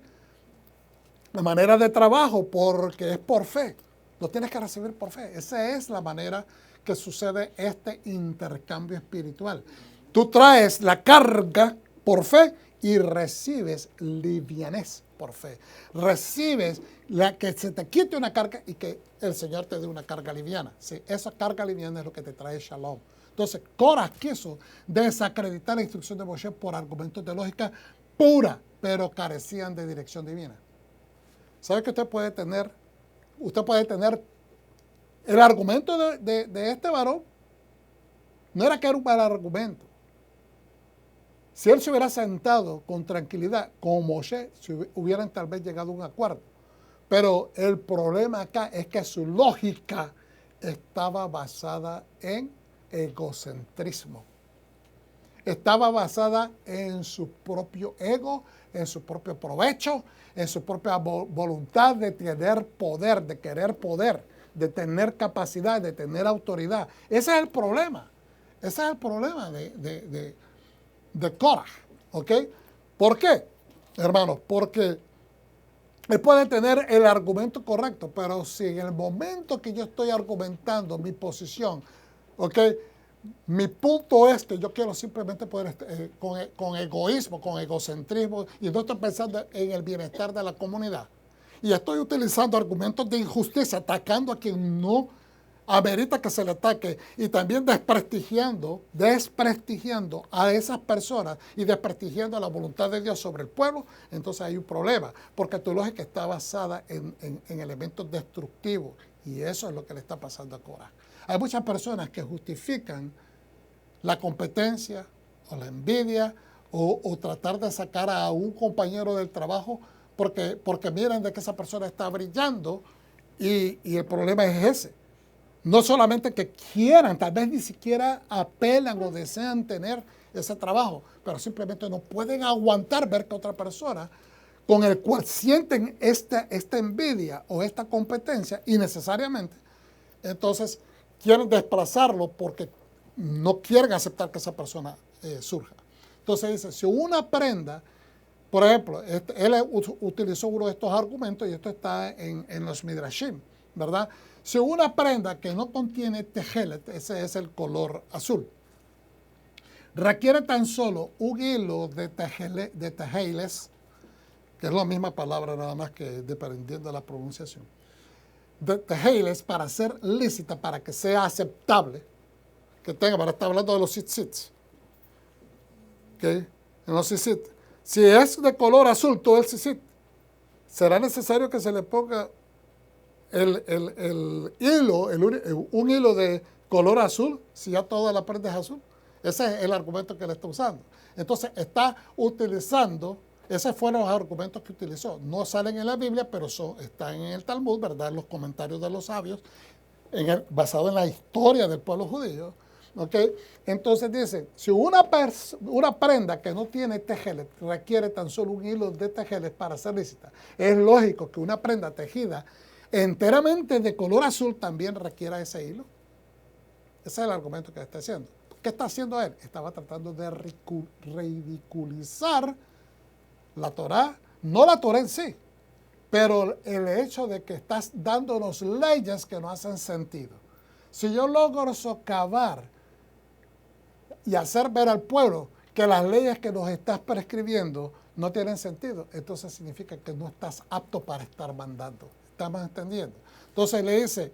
[SPEAKER 1] de manera de trabajo, porque es por fe. Lo tienes que recibir por fe. Esa es la manera que sucede este intercambio espiritual. Tú traes la carga por fe y recibes livianez por fe. Recibes que se te quite una carga y que el Señor te dé una carga liviana. Sí, esa carga liviana es lo que te trae shalom. Entonces, Korah quiso desacreditar la instrucción de Moshe por argumentos de lógica pura, pero carecían de dirección divina. ¿Sabe que usted puede tener el argumento de este varón? No era que era un mal argumento. Si él se hubiera sentado con tranquilidad con Moshe, hubieran tal vez llegado a un acuerdo. Pero el problema acá es que su lógica estaba basada en egocentrismo. Estaba basada en su propio ego, en su propio provecho, en su propia voluntad de tener poder, de querer poder, de tener capacidad, de tener autoridad. Ese es el problema. Ese es el problema de Korah. ¿Ok? ¿Por qué, hermanos? Porque él puede tener el argumento correcto, pero si en el momento que yo estoy argumentando mi posición, ¿ok?, mi punto es que yo quiero simplemente poder, con egoísmo, con egocentrismo, y no estoy pensando en el bienestar de la comunidad. Y estoy utilizando argumentos de injusticia, atacando a quien no amerita que se le ataque, y también desprestigiando a esas personas y desprestigiando la voluntad de Dios sobre el pueblo. Entonces hay un problema, porque tu lógica está basada en elementos destructivos, y eso es lo que le está pasando a Korah. Hay muchas personas que justifican la competencia o la envidia o tratar de sacar a un compañero del trabajo porque miran de que esa persona está brillando y el problema es ese. No solamente que quieran, tal vez ni siquiera apelan o desean tener ese trabajo, pero simplemente no pueden aguantar ver que otra persona con el cual sienten esta envidia o esta competencia innecesariamente, entonces quieren desplazarlo porque no quieren aceptar que esa persona surja. Entonces dice, si una prenda, por ejemplo, él utilizó uno de estos argumentos y esto está en los Midrashim, ¿verdad? Si una prenda que no contiene tejelet, ese es el color azul, requiere tan solo un hilo de tejeles, que es la misma palabra nada más que dependiendo de la pronunciación, de tejeles para ser lícita, para que sea aceptable, que tenga, para estar hablando de los tzitzits, ¿okay? En los tzitzit, si es de color azul todo el tzitzit, será necesario que se le ponga un hilo de color azul, si ya toda la prenda es azul. Ese es el argumento que le está usando. Entonces está utilizando, esos fueron los argumentos que utilizó. No salen en la Biblia, pero están en el Talmud, ¿verdad? En los comentarios de los sabios, basado en la historia del pueblo judío. ¿Okay? Entonces dice, si una prenda que no tiene tejeles requiere tan solo un hilo de tejeles para ser lícita, es lógico que una prenda tejida enteramente de color azul también requiera ese hilo. Ese es el argumento que está haciendo. ¿Qué está haciendo él? Estaba tratando de ridiculizar la Torá, no la Torá en sí, pero el hecho de que estás dándonos leyes que no hacen sentido. Si yo logro socavar y hacer ver al pueblo que las leyes que nos estás prescribiendo no tienen sentido, entonces significa que no estás apto para estar mandando. ¿Estamos entendiendo? Entonces le dice,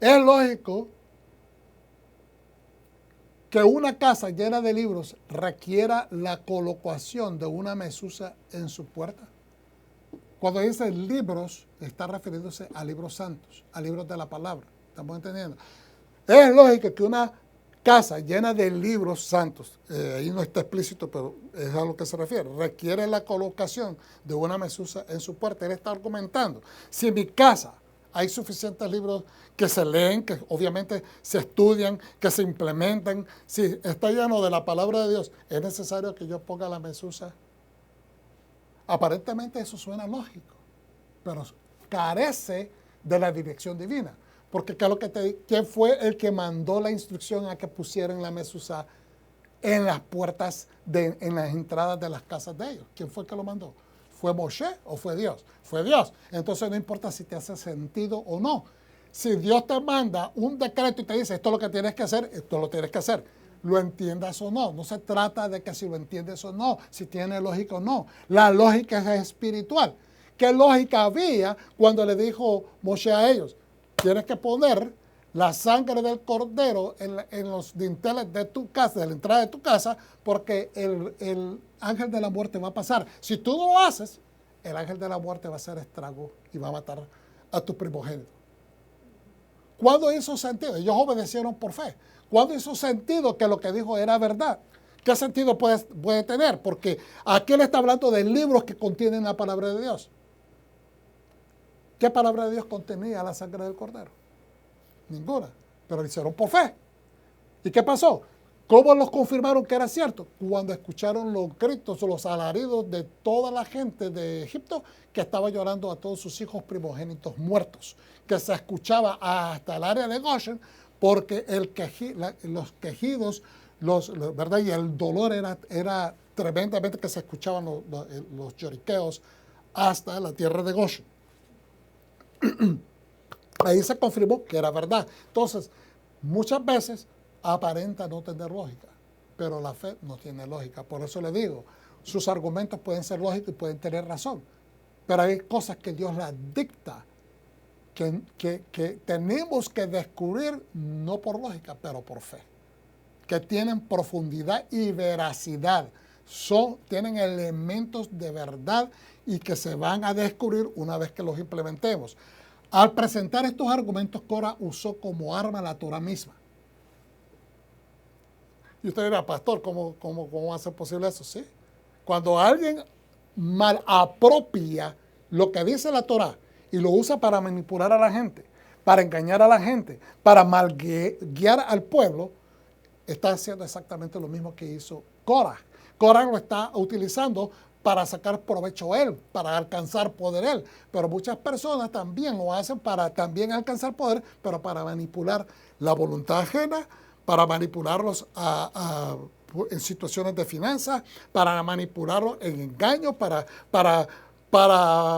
[SPEAKER 1] Es lógico que una casa llena de libros requiera la colocación de una mesusa en su puerta. Cuando dice libros, está refiriéndose a libros santos, a libros de la palabra. ¿Estamos entendiendo? Es lógico que una casa llena de libros santos, ahí no está explícito, pero es a lo que se refiere, requiere la colocación de una mesusa en su puerta. Él está argumentando, si en mi casa hay suficientes libros que se leen, que obviamente se estudian, que se implementan, si está lleno de la palabra de Dios, es necesario que yo ponga la mesusa. Aparentemente eso suena lógico, pero carece de la dirección divina. Porque ¿quién fue el que mandó la instrucción a que pusieran la mesusa en las puertas, en las entradas de las casas de ellos? ¿Quién fue el que lo mandó? ¿Fue Moshe o fue Dios? Fue Dios. Entonces no importa si te hace sentido o no. Si Dios te manda un decreto y te dice esto es lo que tienes que hacer, esto lo tienes que hacer. Lo entiendas o no. No se trata de que si lo entiendes o no, si tiene lógica o no. La lógica es espiritual. ¿Qué lógica había cuando le dijo Moshe a ellos? Tienes que poner la sangre del cordero en los dinteles de tu casa, de la entrada de tu casa, porque el ángel de la muerte va a pasar. Si tú no lo haces, el ángel de la muerte va a hacer estrago y va a matar a tu primogénito. ¿Cuándo hizo sentido? Ellos obedecieron por fe. ¿Cuándo hizo sentido que lo que dijo era verdad? ¿Qué sentido puede tener? Porque aquí él está hablando de libros que contienen la palabra de Dios. ¿Qué palabra de Dios contenía la sangre del cordero? Ninguna, pero lo hicieron por fe. ¿Y qué pasó? ¿Cómo los confirmaron que era cierto? Cuando escucharon los gritos o los alaridos de toda la gente de Egipto que estaba llorando a todos sus hijos primogénitos muertos, que se escuchaba hasta el área de Goshen, porque los quejidos, ¿verdad? Y el dolor era tremendamente, que se escuchaban los lloriqueos hasta la tierra de Goshen. Ahí se confirmó que era verdad. Entonces, muchas veces aparenta no tener lógica, pero la fe no tiene lógica. Por eso le digo, sus argumentos pueden ser lógicos y pueden tener razón, pero hay cosas que Dios las dicta que tenemos que descubrir no por lógica, pero por fe, que tienen profundidad y veracidad, tienen elementos de verdad y que se van a descubrir una vez que los implementemos. Al presentar estos argumentos, Korah usó como arma la Torah misma. Y usted dirá, pastor, ¿cómo va a ser posible eso? Sí. Cuando alguien mal apropia lo que dice la Torah y lo usa para manipular a la gente, para engañar a la gente, para mal guiar al pueblo, está haciendo exactamente lo mismo que hizo Korah. Korah lo está utilizando para sacar provecho él, para alcanzar poder él. Pero muchas personas también lo hacen para también alcanzar poder, pero para manipular la voluntad ajena, para manipularlos en situaciones de finanzas, para manipularlos en engaños, para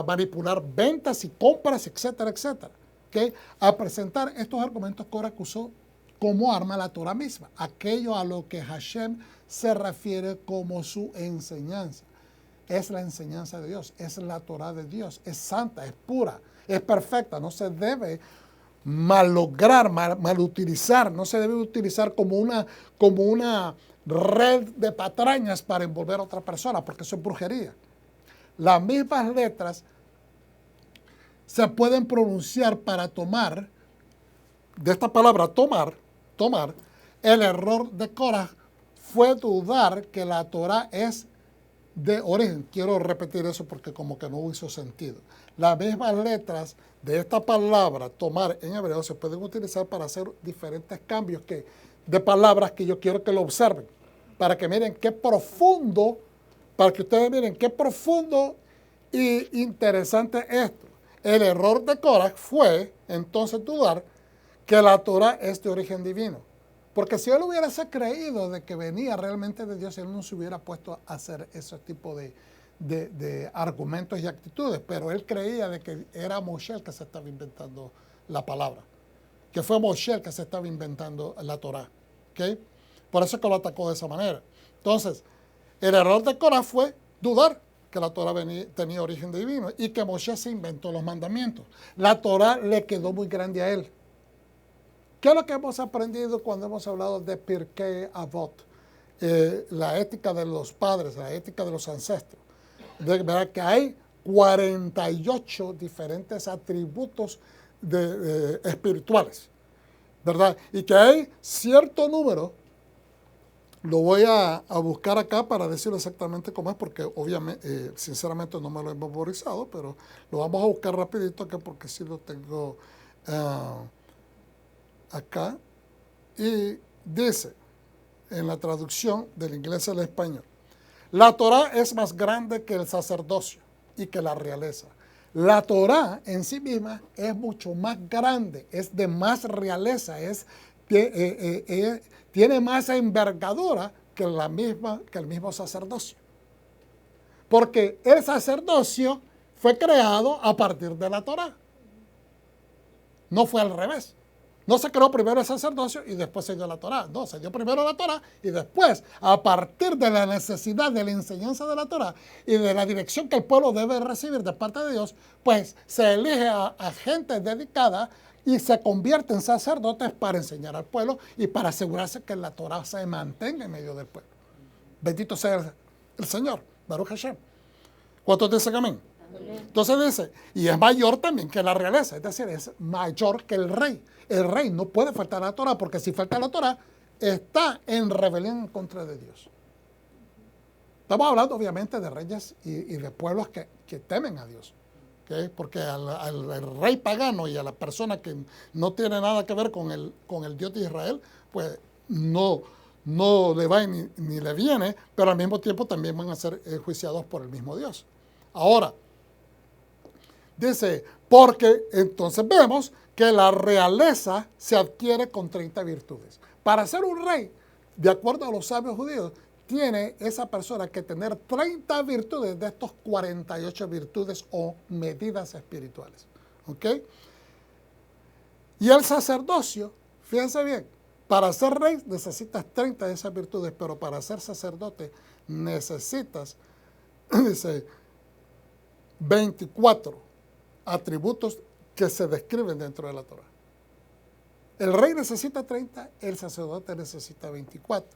[SPEAKER 1] manipular ventas y compras, etcétera, etcétera. ¿Okay? Al presentar estos argumentos, Korah usó como arma la Torah misma, aquello a lo que Hashem se refiere como su enseñanza. Es la enseñanza de Dios, es la Torah de Dios, es santa, es pura, es perfecta, no se debe malograr, malutilizar, no se debe utilizar como una red de patrañas para envolver a otra persona, porque eso es brujería. Las mismas letras se pueden pronunciar para tomar, de esta palabra tomar, el error de Korah fue dudar que la Torah es de origen. Quiero repetir eso porque como que no hizo sentido. Las mismas letras de esta palabra, tomar en hebreo, se pueden utilizar para hacer diferentes cambios de palabras que yo quiero que lo observen. Para que miren qué profundo, para que ustedes miren qué profundo y interesante es esto. El error de Korah fue entonces dudar que la Torah es de origen divino. Porque si él hubiese creído de que venía realmente de Dios, él no se hubiera puesto a hacer ese tipo de argumentos y actitudes. Pero él creía de que era Moshe el que se estaba inventando la palabra. Que fue Moshe el que se estaba inventando la Torah. ¿Okay? Por eso es que lo atacó de esa manera. Entonces, el error de Korah fue dudar que la Torah tenía origen divino y que Moshe se inventó los mandamientos. La Torah le quedó muy grande a él. ¿Qué es lo que hemos aprendido cuando hemos hablado de Pirkei Avot? La ética de los padres, la ética de los ancestros. De verdad que hay 48 diferentes atributos espirituales, ¿verdad? Y que hay cierto número, lo voy a buscar acá para decirlo exactamente cómo es, porque obviamente, sinceramente no me lo he memorizado, pero lo vamos a buscar rapidito acá porque sí lo tengo acá. Y dice, en la traducción del inglés al español, la Torá es más grande que el sacerdocio y que la realeza. La Torá en sí misma es mucho más grande, es de más realeza, tiene más envergadura que el mismo sacerdocio. Porque el sacerdocio fue creado a partir de la Torá. No fue al revés. No se creó primero el sacerdocio y después se dio la Torá. No, se dio primero la Torá y después, a partir de la necesidad de la enseñanza de la Torá y de la dirección que el pueblo debe recibir de parte de Dios, pues se elige a gente dedicada y se convierte en sacerdotes para enseñar al pueblo y para asegurarse que la Torá se mantenga en medio del pueblo. Bendito sea el Señor, Baruch Hashem. ¿Cuántos dicen amén? Entonces dice, y es mayor también que la realeza, es decir, es mayor que el rey. El rey no puede faltar a la Torá, porque si falta a la Torá, está en rebelión en contra de Dios. Estamos hablando obviamente de reyes y de pueblos que temen a Dios. ¿Okay? Porque al rey pagano y a la persona que no tiene nada que ver con el Dios de Israel, pues no le va ni le viene, pero al mismo tiempo también van a ser enjuiciados por el mismo Dios. Ahora, dice, porque entonces vemos que la realeza se adquiere con 30 virtudes. Para ser un rey, de acuerdo a los sabios judíos, tiene esa persona que tener 30 virtudes de estos 48 virtudes o medidas espirituales. ¿Ok? Y el sacerdocio, fíjense bien, para ser rey necesitas 30 de esas virtudes, pero para ser sacerdote necesitas, dice, 24 atributos que se describen dentro de la Torá. El rey necesita 30, el sacerdote necesita 24.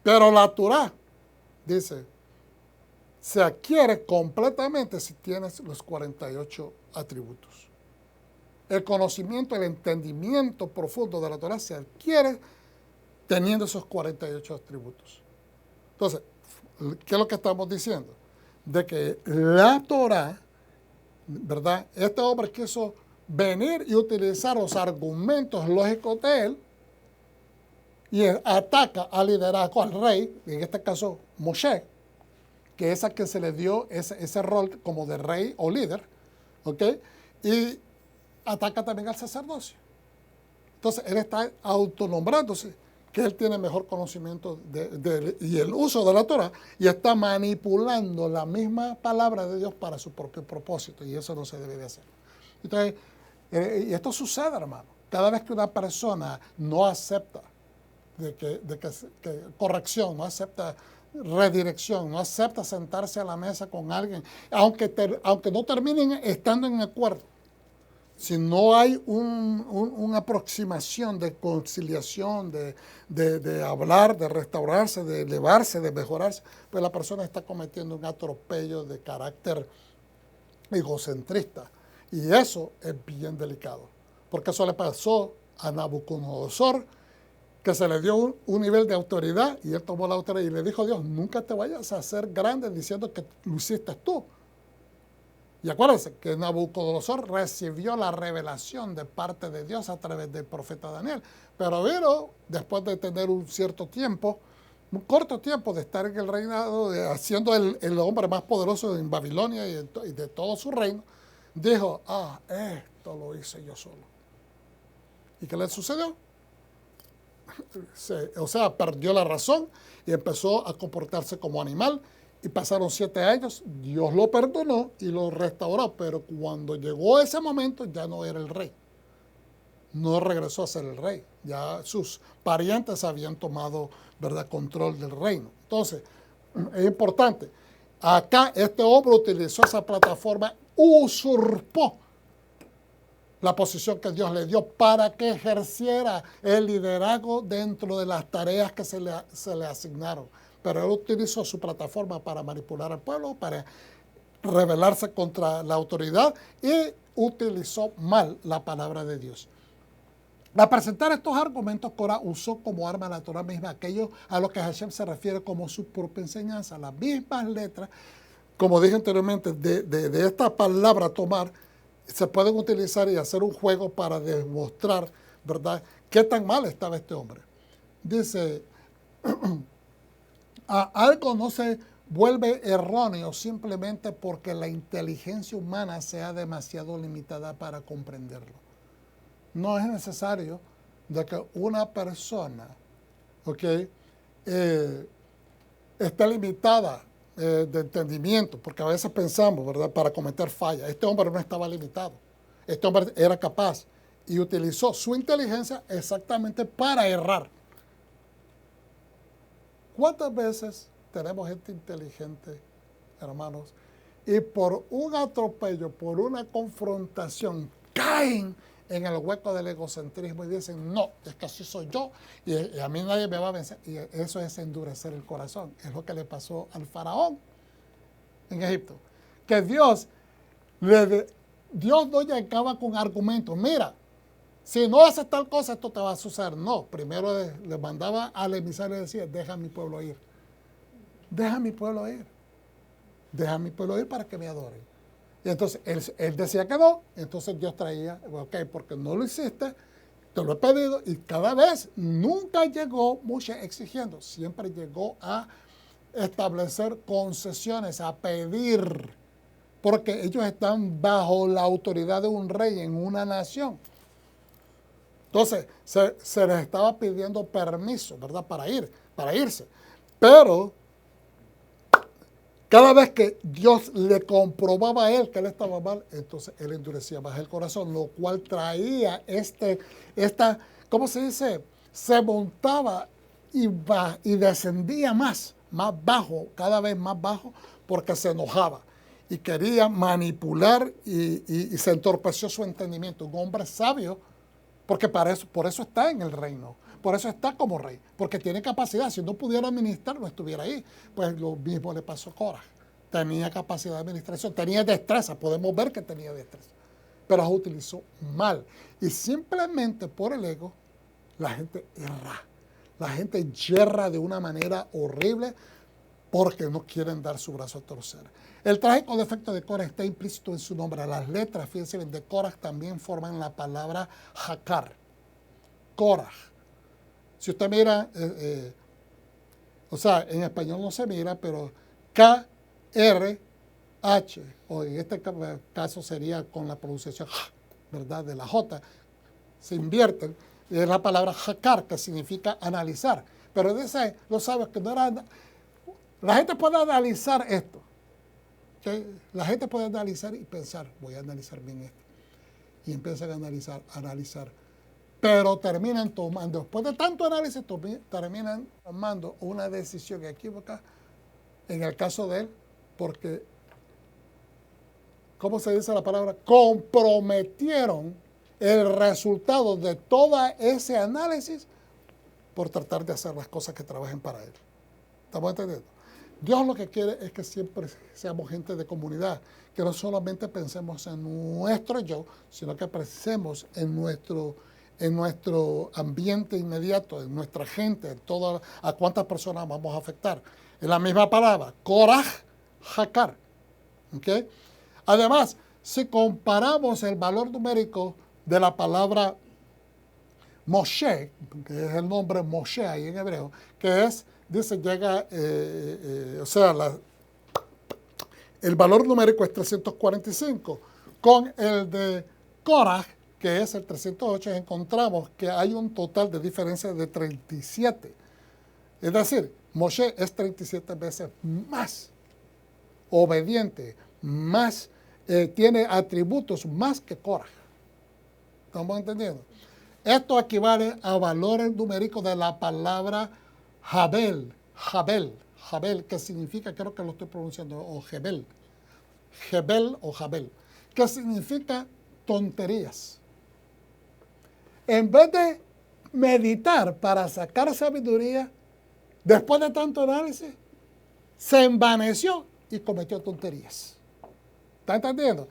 [SPEAKER 1] Pero la Torá, dice, se adquiere completamente si tienes los 48 atributos. El conocimiento, el entendimiento profundo de la Torá se adquiere teniendo esos 48 atributos. Entonces, ¿qué es lo que estamos diciendo? De que la Torá, ¿verdad? Este hombre quiso venir y utilizar los argumentos lógicos de él y ataca al liderazgo, al rey, en este caso Moshe, que es a quien se le dio ese rol como de rey o líder, ¿ok? Y ataca también al sacerdocio. Entonces, él está autonombrándose que él tiene mejor conocimiento y el uso de la Torá y está manipulando la misma palabra de Dios para su propio propósito, y eso no se debe de hacer. Entonces, y esto sucede, hermano. Cada vez que una persona no acepta que corrección, no acepta redirección, no acepta sentarse a la mesa con alguien, aunque no terminen estando en acuerdo, si no hay una aproximación de conciliación, de hablar, de restaurarse, de elevarse, de mejorarse, pues la persona está cometiendo un atropello de carácter egocentrista. Y eso es bien delicado, porque eso le pasó a Nabucodonosor, que se le dio un nivel de autoridad, y él tomó la autoridad y le dijo a Dios, nunca te vayas a hacer grande diciendo que lo hiciste tú. Y acuérdense que Nabucodonosor recibió la revelación de parte de Dios a través del profeta Daniel. Pero vino, después de tener un cierto tiempo, un corto tiempo de estar en el reinado, siendo el hombre más poderoso en Babilonia y de todo su reino, dijo, esto lo hice yo solo. ¿Y qué le sucedió? Perdió la razón y empezó a comportarse como animal. Y pasaron 7 años, Dios lo perdonó y lo restauró, pero cuando llegó ese momento ya no era el rey. No regresó a ser el rey. Ya sus parientes habían tomado, ¿verdad?, control del reino. Entonces, es importante. Acá este hombre utilizó esa plataforma, usurpó la posición que Dios le dio para que ejerciera el liderazgo dentro de las tareas que se le asignaron. Pero él utilizó su plataforma para manipular al pueblo, para rebelarse contra la autoridad y utilizó mal la palabra de Dios. Al presentar estos argumentos, Coraj usó como arma la Torah misma aquello a lo que Hashem se refiere como su propia enseñanza. Las mismas letras, como dije anteriormente, de esta palabra tomar, se pueden utilizar y hacer un juego para demostrar, ¿verdad?, qué tan mal estaba este hombre. Dice, algo no se vuelve erróneo simplemente porque la inteligencia humana sea demasiado limitada para comprenderlo. No es necesario de que una persona, esté limitada de entendimiento, porque a veces pensamos, ¿verdad?, para cometer fallas. Este hombre no estaba limitado. Este hombre era capaz y utilizó su inteligencia exactamente para errar. ¿Cuántas veces tenemos gente inteligente, hermanos, y por un atropello, por una confrontación, caen en el hueco del egocentrismo y dicen, no, es que así soy yo y a mí nadie me va a vencer? Y eso es endurecer el corazón. Es lo que le pasó al faraón en Egipto. Que Dios no llegaba con argumentos. Mira, si no haces tal cosa, esto te va a suceder. No, primero le mandaba al emisario y decía, deja a mi pueblo ir. Deja a mi pueblo ir. Deja a mi pueblo ir para que me adoren. Y entonces él decía que no, entonces Dios traía, ok, porque no lo hiciste, te lo he pedido, y cada vez nunca llegó Moshe exigiendo, siempre llegó a establecer concesiones, a pedir, porque ellos están bajo la autoridad de un rey en una nación. Entonces se les estaba pidiendo permiso, ¿verdad?, para irse. Pero cada vez que Dios le comprobaba a él que él estaba mal, entonces él endurecía más el corazón, lo cual traía ¿cómo se dice? Se montaba y descendía más bajo, cada vez más bajo, porque se enojaba y quería manipular y se entorpeció su entendimiento. Un hombre sabio, porque por eso está en el reino. Por eso está como rey, porque tiene capacidad. Si no pudiera administrar, no estuviera ahí. Pues lo mismo le pasó a Coraj. Tenía capacidad de administración, tenía destreza, podemos ver que tenía destreza, pero las utilizó mal. Y simplemente por el ego, la gente erra. La gente yerra de una manera horrible porque no quieren dar su brazo a torcer. El trágico defecto de Coraj está implícito en su nombre. Las letras, fíjense bien, de Coraj también forman la palabra Hakar. Coraj. Si usted mira, en español no se mira, pero K-R-H, o en este caso sería con la pronunciación, ¿verdad?, de la J, se invierten, y es la palabra hakar, que significa analizar. Pero dice los sabios que no era... La gente puede analizar esto. ¿Okay? La gente puede analizar y pensar, voy a analizar bien esto. Y empiezan a analizar. Pero terminan tomando, después de tanto análisis, terminan tomando una decisión equívoca, en el caso de él, porque, ¿cómo se dice la palabra? Comprometieron el resultado de todo ese análisis por tratar de hacer las cosas que trabajen para él. ¿Estamos entendiendo? Dios lo que quiere es que siempre seamos gente de comunidad, que no solamente pensemos en nuestro yo, sino que pensemos en nuestro ambiente inmediato, en nuestra gente, a cuántas personas vamos a afectar. Es la misma palabra, Coraj, Hakar. ¿Okay? Además, si comparamos el valor numérico de la palabra Moshe, que es el nombre Moshe ahí en hebreo, que es, dice, llega, el valor numérico es 345, con el de Coraj, que es el 308, encontramos que hay un total de diferencia de 37. Es decir, Moshe es 37 veces más obediente, más tiene atributos más que Coraj. ¿Estamos entendiendo? Esto equivale a valores numéricos de la palabra Jabel, que significa, creo que lo estoy pronunciando, o Jebel, que significa tonterías. en vez de meditar para sacar sabiduría, después de tanto análisis, se envaneció y cometió tonterías. ¿Está entendiendo?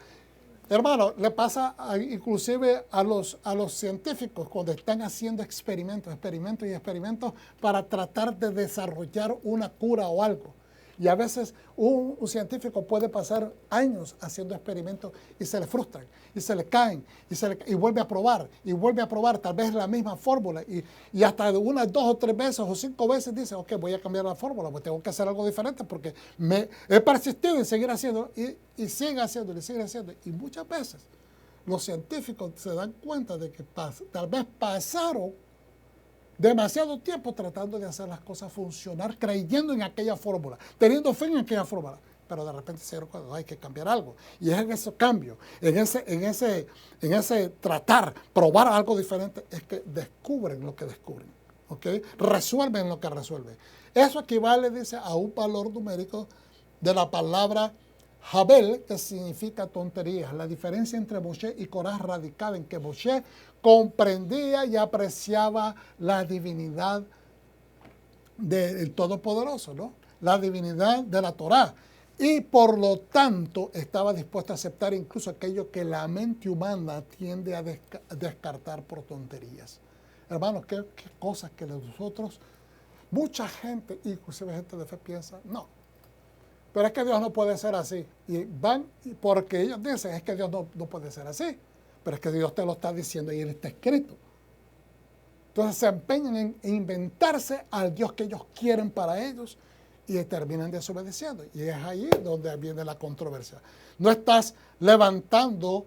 [SPEAKER 1] Hermano, le pasa inclusive a los científicos cuando están haciendo experimentos para tratar de desarrollar una cura o algo. Y a veces un científico puede pasar años haciendo experimentos y se le frustran, y se le caen, y vuelve a probar, tal vez la misma fórmula, y hasta unas 2 o 3 veces o 5 veces dice, ok, voy a cambiar la fórmula, pues tengo que hacer algo diferente porque he persistido en seguir haciendo, y sigue haciendo, y sigue haciendo. Y muchas veces los científicos se dan cuenta de que tal vez pasaron demasiado tiempo tratando de hacer las cosas funcionar, creyendo en aquella fórmula, teniendo fe en aquella fórmula, pero de repente se dieron cuenta, hay que cambiar algo. Y es en ese cambio, en ese tratar, probar algo diferente, es que descubren lo que descubren, ¿ok? Resuelven lo que resuelven. Eso equivale, dice, a un valor numérico de la palabra Jabel, que significa tonterías. La diferencia entre Moshe y Coraj radicaba en que Moshe comprendía y apreciaba la divinidad del Todopoderoso, ¿no? La divinidad de la Torá. Y por lo tanto estaba dispuesto a aceptar incluso aquello que la mente humana tiende a descartar por tonterías. Hermanos, qué cosas que nosotros, mucha gente, inclusive gente de fe, piensa, no, pero es que Dios no puede ser así. Y van porque ellos dicen, es que Dios no puede ser así. Pero es que Dios te lo está diciendo y Él está escrito. Entonces se empeñan en inventarse al Dios que ellos quieren para ellos y terminan desobedeciendo. Y es ahí donde viene la controversia. No estás levantando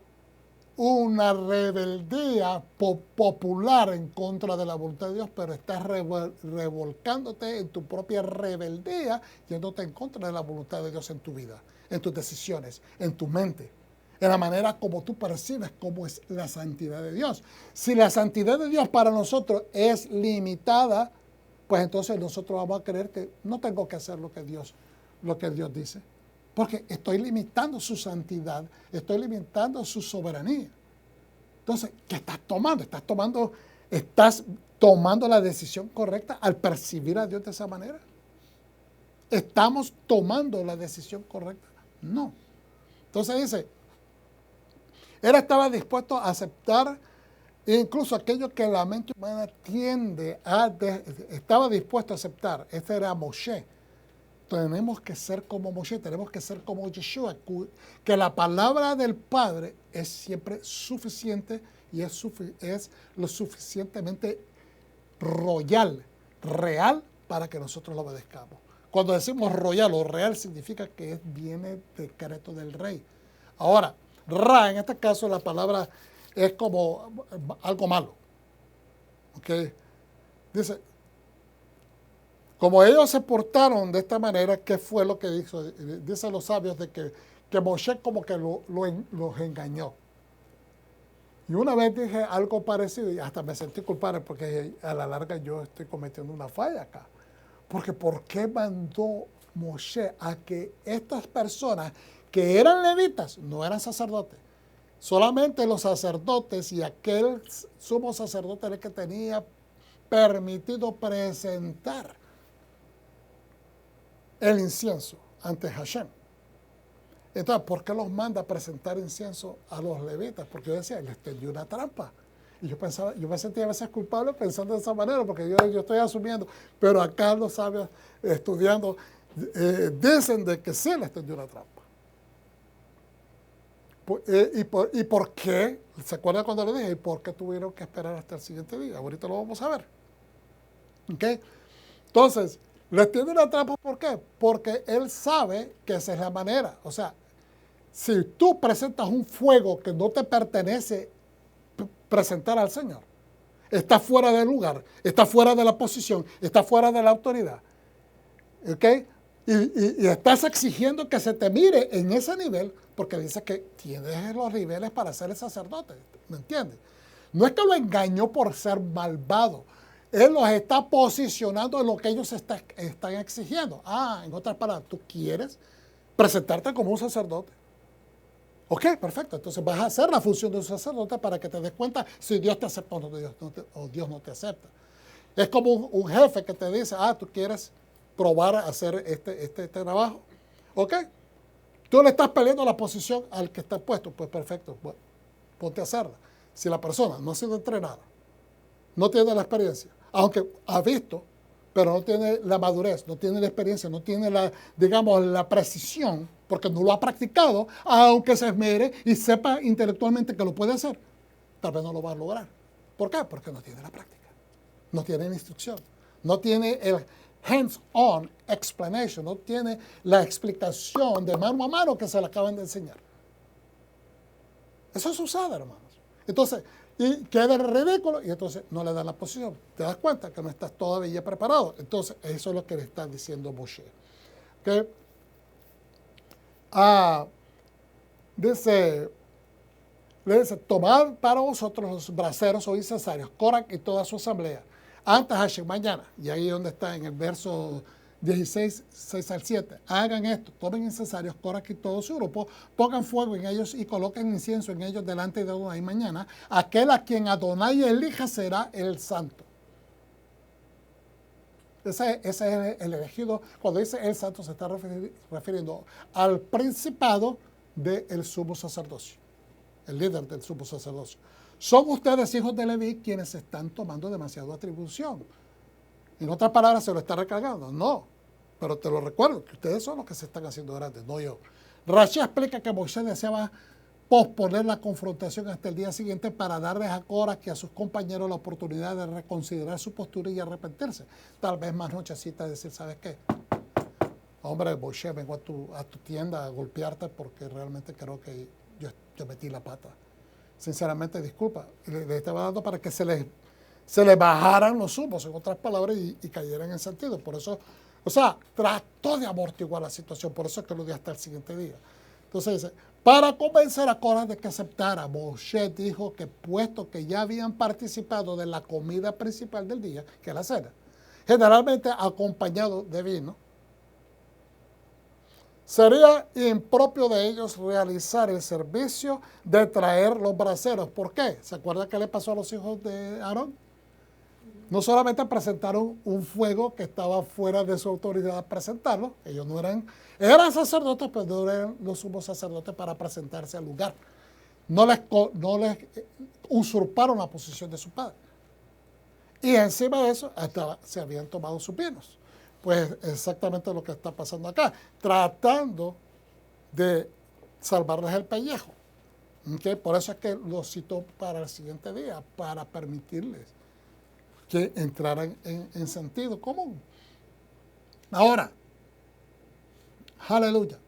[SPEAKER 1] una rebeldía popular en contra de la voluntad de Dios, pero estás revolcándote en tu propia rebeldía, yéndote en contra de la voluntad de Dios en tu vida, en tus decisiones, en tu mente, en la manera como tú percibes cómo es la santidad de Dios. Si la santidad de Dios para nosotros es limitada, pues entonces nosotros vamos a creer que no tengo que hacer lo que Dios dice. Porque estoy limitando su santidad, estoy limitando su soberanía. Entonces, ¿qué estás tomando? ¿Estás tomando la decisión correcta al percibir a Dios de esa manera? ¿Estamos tomando la decisión correcta? No. Entonces dice, él estaba dispuesto a aceptar incluso aquello que la mente humana tiende estaba dispuesto a aceptar. Este era Moshe. Tenemos que ser como Moshe, tenemos que ser como Yeshua, que la palabra del Padre es siempre suficiente y es lo suficientemente real para que nosotros lo obedezcamos. Cuando decimos royal o real significa que viene decreto del rey. Ahora, Ra, en este caso la palabra es como algo malo. ¿Ok? Dice, como ellos se portaron de esta manera, ¿qué fue lo que hizo? Dicen los sabios de que Moshe como que los engañó. Y una vez dije algo parecido y hasta me sentí culpable porque a la larga yo estoy cometiendo una falla acá. Porque ¿por qué mandó Moshe a que estas personas que eran levitas, no eran sacerdotes, solamente los sacerdotes y aquel sumo sacerdote era el que tenía permitido presentar el incienso ante Hashem? Entonces, ¿por qué los manda a presentar incienso a los levitas? Porque yo decía, les tendió una trampa. Y yo me sentía a veces culpable pensando de esa manera, porque yo estoy asumiendo, pero acá los sabios estudiando dicen de que sí les tendió una trampa. ¿Y por qué? ¿Se acuerdan cuando le dije? ¿Y por qué tuvieron que esperar hasta el siguiente día? Ahorita lo vamos a ver. ¿Ok? Entonces, les tiene una trampa, ¿por qué? Porque él sabe que esa es la manera. O sea, si tú presentas un fuego que no te pertenece presentar al Señor, está fuera del lugar, está fuera de la posición, está fuera de la autoridad. ¿Ok? Y estás exigiendo que se te mire en ese nivel porque dice que tienes los niveles para ser el sacerdote. ¿Me entiendes? No es que lo engañó por ser malvado. Él los está posicionando en lo que ellos están exigiendo. En otras palabras, tú quieres presentarte como un sacerdote. Ok, perfecto. Entonces vas a hacer la función de un sacerdote para que te des cuenta si Dios te acepta o Dios no te acepta. Es como un jefe que te dice, tú quieres probar a hacer este trabajo. Ok, tú le estás peleando la posición al que está puesto. Pues perfecto, bueno, ponte a hacerla. Si la persona no ha sido entrenada, no tiene la experiencia, aunque ha visto, pero no tiene la madurez, no tiene la experiencia, no tiene la precisión, porque no lo ha practicado, aunque se esmere y sepa intelectualmente que lo puede hacer, tal vez no lo va a lograr. ¿Por qué? Porque no tiene la práctica, no tiene la instrucción, no tiene el hands-on explanation, no tiene la explicación de mano a mano que se le acaban de enseñar. Eso sucede, hermanos. Entonces, y queda ridículo y entonces no le dan la posición. Te das cuenta que no estás todavía preparado. Entonces, eso es lo que le está diciendo Moshe. ¿Okay? Le dice, tomad para vosotros los braseros o incensarios, Corach y toda su asamblea, antes Hashem mañana. Y ahí donde está en el verso 16, 6 al 7. Hagan esto, tomen incensarios, Corach y todo su grupo, pongan fuego en ellos y coloquen incienso en ellos delante de Adonai mañana. Aquel a quien Adonai elija será el santo. Ese es el elegido. Cuando dice el santo se está refiriendo al principado del sumo sacerdocio, el líder del sumo sacerdocio. Son ustedes, hijos de Leví, quienes están tomando demasiada atribución. En otras palabras, se lo está recargando. No, pero te lo recuerdo, que ustedes son los que se están haciendo grandes, no yo. Rashi explica que Moisés deseaba posponer la confrontación hasta el día siguiente para darles a Corach y a sus compañeros la oportunidad de reconsiderar su postura y arrepentirse. Tal vez más nochecita decir, ¿sabes qué? Hombre, Moisés, vengo a tu tienda a golpearte porque realmente creo que yo metí la pata. Sinceramente, disculpa. Le estaba dando para que se les bajaran los humos, en otras palabras, y cayeran en sentido. Por eso, trató de amortiguar la situación. Por eso es que lo dio hasta el siguiente día. Entonces dice, para convencer a Corach de que aceptara, Moshe dijo que puesto que ya habían participado de la comida principal del día, que es la cena, generalmente acompañado de vino, sería impropio de ellos realizar el servicio de traer los braseros. ¿Por qué? ¿Se acuerda qué le pasó a los hijos de Aarón? No solamente presentaron un fuego que estaba fuera de su autoridad presentarlo, ellos no eran sacerdotes, pero no eran los sumos sacerdotes para presentarse al lugar. No les usurparon la posición de su padre. Y encima de eso, hasta se habían tomado sus vinos. Pues exactamente lo que está pasando acá, tratando de salvarles el pellejo. ¿Okay? Por eso es que lo citó para el siguiente día, para permitirles que entraran en sentido común. Ahora, aleluya,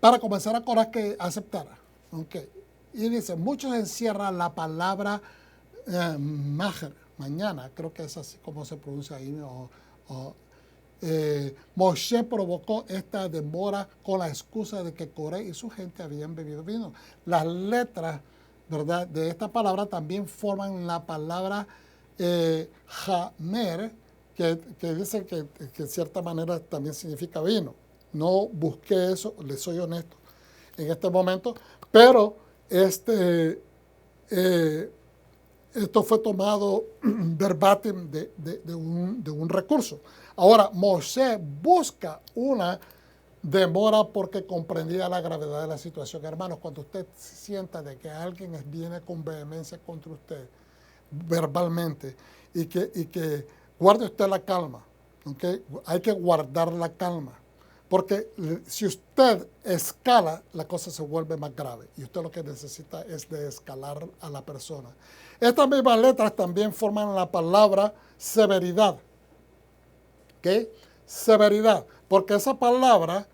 [SPEAKER 1] para comenzar a Corach que aceptara. Okay. Y dice, muchos encierran la palabra majer, mañana, creo que es así como se pronuncia ahí, Moshe provocó esta demora con la excusa de que Coré y su gente habían bebido vino. Las letras, ¿verdad?, de esta palabra también forman la palabra Hamer, que dice que en cierta manera también significa vino. No busqué eso, les soy honesto en este momento, pero esto fue tomado verbatim de un recurso. Ahora, Moshe busca una demora porque comprendía la gravedad de la situación. Hermanos, cuando usted sienta de que alguien viene con vehemencia contra usted, verbalmente, y que guarde usted la calma, ¿okay? Hay que guardar la calma, porque si usted escala, la cosa se vuelve más grave, y usted lo que necesita es desescalar a la persona. Estas mismas letras también forman la palabra severidad. ¿Okay? Severidad, porque esa palabra,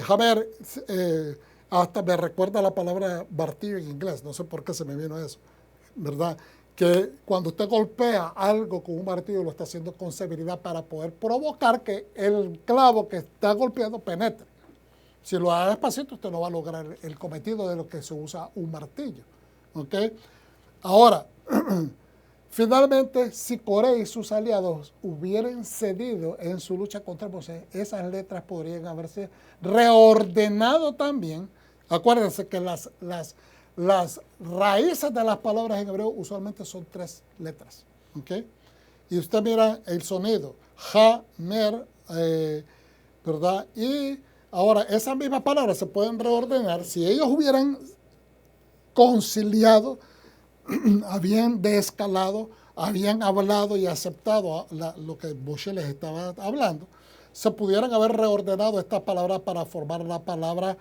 [SPEAKER 1] Hamer, hasta me recuerda a la palabra martillo en inglés, no sé por qué se me vino eso, ¿verdad? Que cuando usted golpea algo con un martillo, lo está haciendo con severidad para poder provocar que el clavo que está golpeando penetre. Si lo hace despacito, usted no va a lograr el cometido de lo que se usa un martillo. ¿Okay? Ahora, Finalmente, si Coré y sus aliados hubieran cedido en su lucha contra Moisés, esas letras podrían haberse reordenado también. Acuérdense que las raíces de las palabras en hebreo usualmente son 3 letras. ¿Okay? Y usted mira el sonido, ja, mer, ¿verdad? Y ahora esas mismas palabras se pueden reordenar si ellos hubieran conciliado, habían desescalado, habían hablado y aceptado lo que Moshe les estaba hablando, se pudieran haber reordenado estas palabras para formar la palabra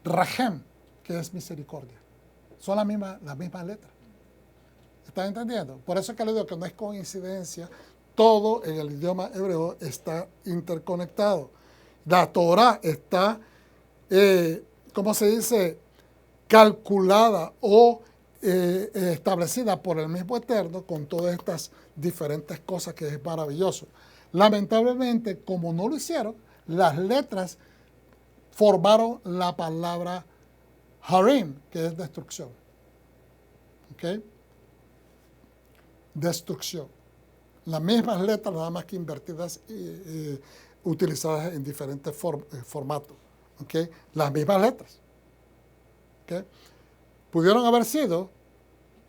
[SPEAKER 1] Rahem, que es misericordia. Son las mismas letras. ¿Están entendiendo? Por eso es que le digo que no es coincidencia. Todo en el idioma hebreo está interconectado. La Torah está, ¿cómo se dice?, calculada o establecida por el mismo Eterno con todas estas diferentes cosas que es maravilloso. Lamentablemente, como no lo hicieron, las letras formaron la palabra Harim, que es destrucción. ¿Ok? Destrucción. Las mismas letras, nada más que invertidas y utilizadas en diferentes formatos. ¿Okay? Las mismas letras. ¿Okay? Pudieron haber sido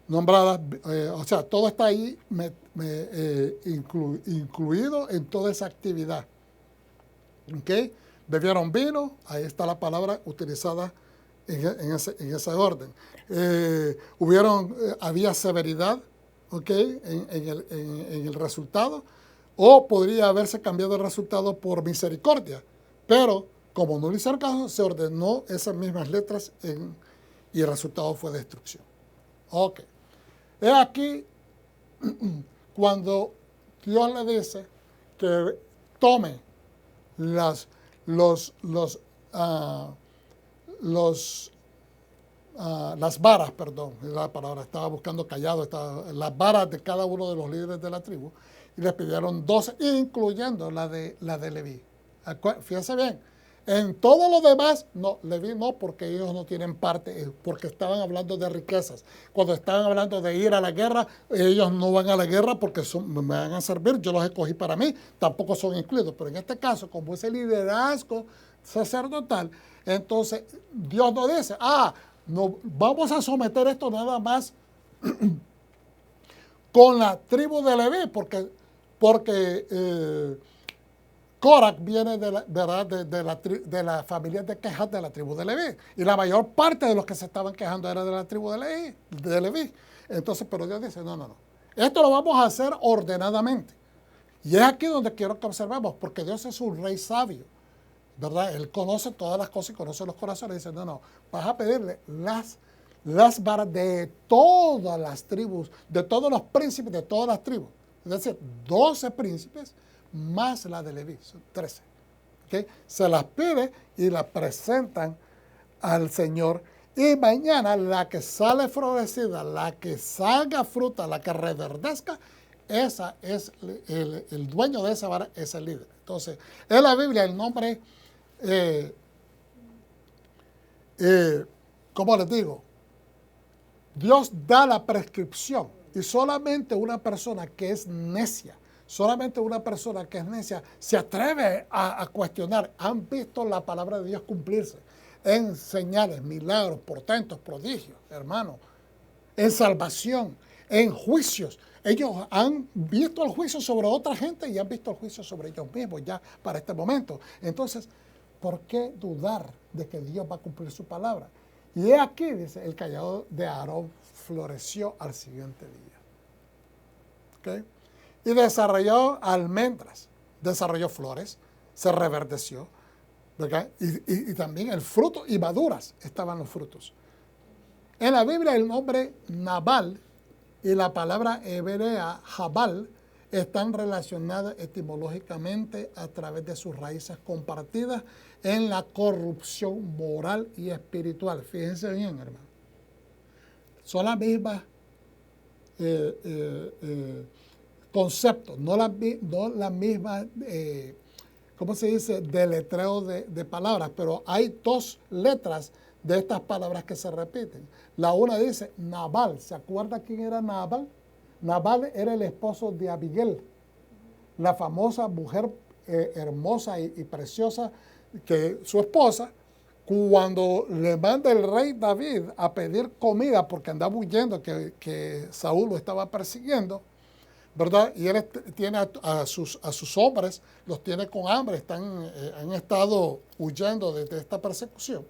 [SPEAKER 1] nombradas, o sea, todo está ahí incluido en toda esa actividad. ¿Okay? Bebieron vino, ahí está la palabra utilizada en ese orden. Había severidad, ¿okay?, en el resultado, o podría haberse cambiado el resultado por misericordia, pero como no le hicieron caso, se ordenó esas mismas letras y el resultado fue destrucción. Ok. Es aquí cuando Dios le dice que tome las varas, perdón, la palabra, estaba buscando callado, las varas de cada uno de los líderes de la tribu, y les pidieron 12, incluyendo la de Leví. Fíjense bien, en todo lo demás, no, Leví no, porque ellos no tienen parte, porque estaban hablando de riquezas. Cuando estaban hablando de ir a la guerra, ellos no van a la guerra porque me van a servir, yo los escogí para mí, tampoco son incluidos. Pero en este caso, como ese liderazgo sacerdotal, entonces Dios no dice, no, vamos a someter esto nada más con la tribu de Leví, porque Corac viene de la familia de Kehat, de la tribu de Leví, y la mayor parte de los que se estaban quejando era de la tribu de Leví. Entonces, pero Dios dice, no, esto lo vamos a hacer ordenadamente. Y es aquí donde quiero que observemos, porque Dios es un rey sabio, ¿verdad? Él conoce todas las cosas y conoce los corazones. Y dice, no, vas a pedirle las varas de todas las tribus, de todos los príncipes de todas las tribus. Es decir, 12 príncipes más la de Leví, son 13. ¿Okay? Se las pide y las presentan al Señor. Y mañana la que sale florecida, la que salga fruta, la que reverdezca, esa es el dueño de esa vara, es el líder. Entonces, en la Biblia el nombre, ¿cómo les digo? Dios da la prescripción y solamente una persona que es necia, se atreve a cuestionar. Han visto la palabra de Dios cumplirse en señales, milagros, portentos, prodigios, hermano, en salvación, en juicios. Ellos han visto el juicio sobre otra gente y han visto el juicio sobre ellos mismos ya para este momento. Entonces, ¿por qué dudar de que Dios va a cumplir su palabra? Y he aquí, dice, el cayado de Aarón floreció al siguiente día. ¿Okay? Y desarrolló almendras, desarrolló flores, se reverdeció, ¿verdad? Y también el fruto y maduras estaban los frutos. En la Biblia el nombre Nabal y la palabra hebrea Jabal están relacionadas etimológicamente a través de sus raíces compartidas en la corrupción moral y espiritual. Fíjense bien, hermano. Son las mismas conceptos, no las mismas, ¿cómo se dice?, deletreo de palabras, pero hay 2 letras de estas palabras que se repiten. La una dice Nabal. ¿Se acuerda quién era Nabal? Nabal era el esposo de Abigail, la famosa mujer hermosa y preciosa, que su esposa, cuando le manda el rey David a pedir comida porque andaba huyendo, que Saúl lo estaba persiguiendo, ¿verdad? Y él tiene a sus hombres, los tiene con hambre, han estado huyendo de esta persecución.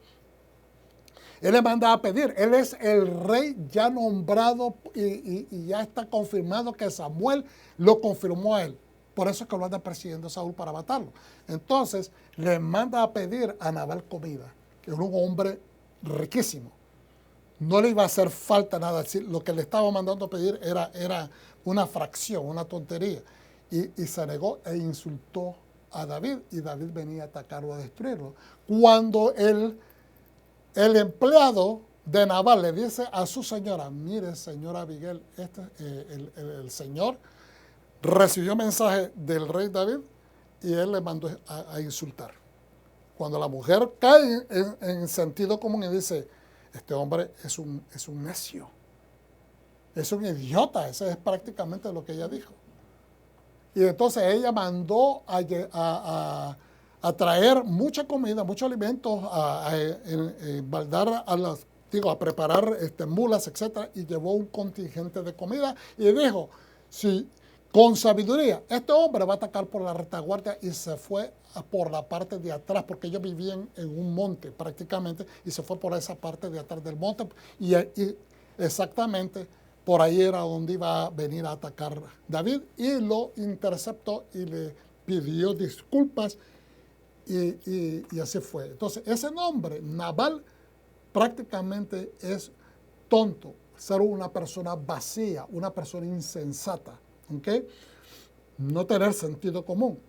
[SPEAKER 1] Él le manda a pedir, él es el rey ya nombrado y ya está confirmado que Samuel lo confirmó a él. Por eso es que lo anda persiguiendo Saúl para matarlo. Entonces le manda a pedir a Nabal comida, que era un hombre riquísimo. No le iba a hacer falta nada. Lo que le estaba mandando a pedir era una fracción, una tontería. Y se negó e insultó a David, y David venía a atacarlo, a destruirlo. Cuando el empleado de Nabal le dice a su señora, mire, señora Abigail, el señor recibió mensaje del rey David y él le mandó a insultar. Cuando la mujer cae en sentido común y dice, este hombre es un necio, es un idiota, eso es prácticamente lo que ella dijo. Y entonces ella mandó a traer mucha comida, muchos alimentos, a baldar a preparar mulas, etcétera, y llevó un contingente de comida y dijo, si con sabiduría, este hombre va a atacar por la retaguardia, y se fue por la parte de atrás, porque ellos vivían en un monte prácticamente, y se fue por esa parte de atrás del monte, y exactamente por ahí era donde iba a venir a atacar David, y lo interceptó y le pidió disculpas, y así fue. Entonces, ese nombre, Nabal, prácticamente es tonto, ser una persona vacía, una persona insensata, ¿ok? No tener sentido común.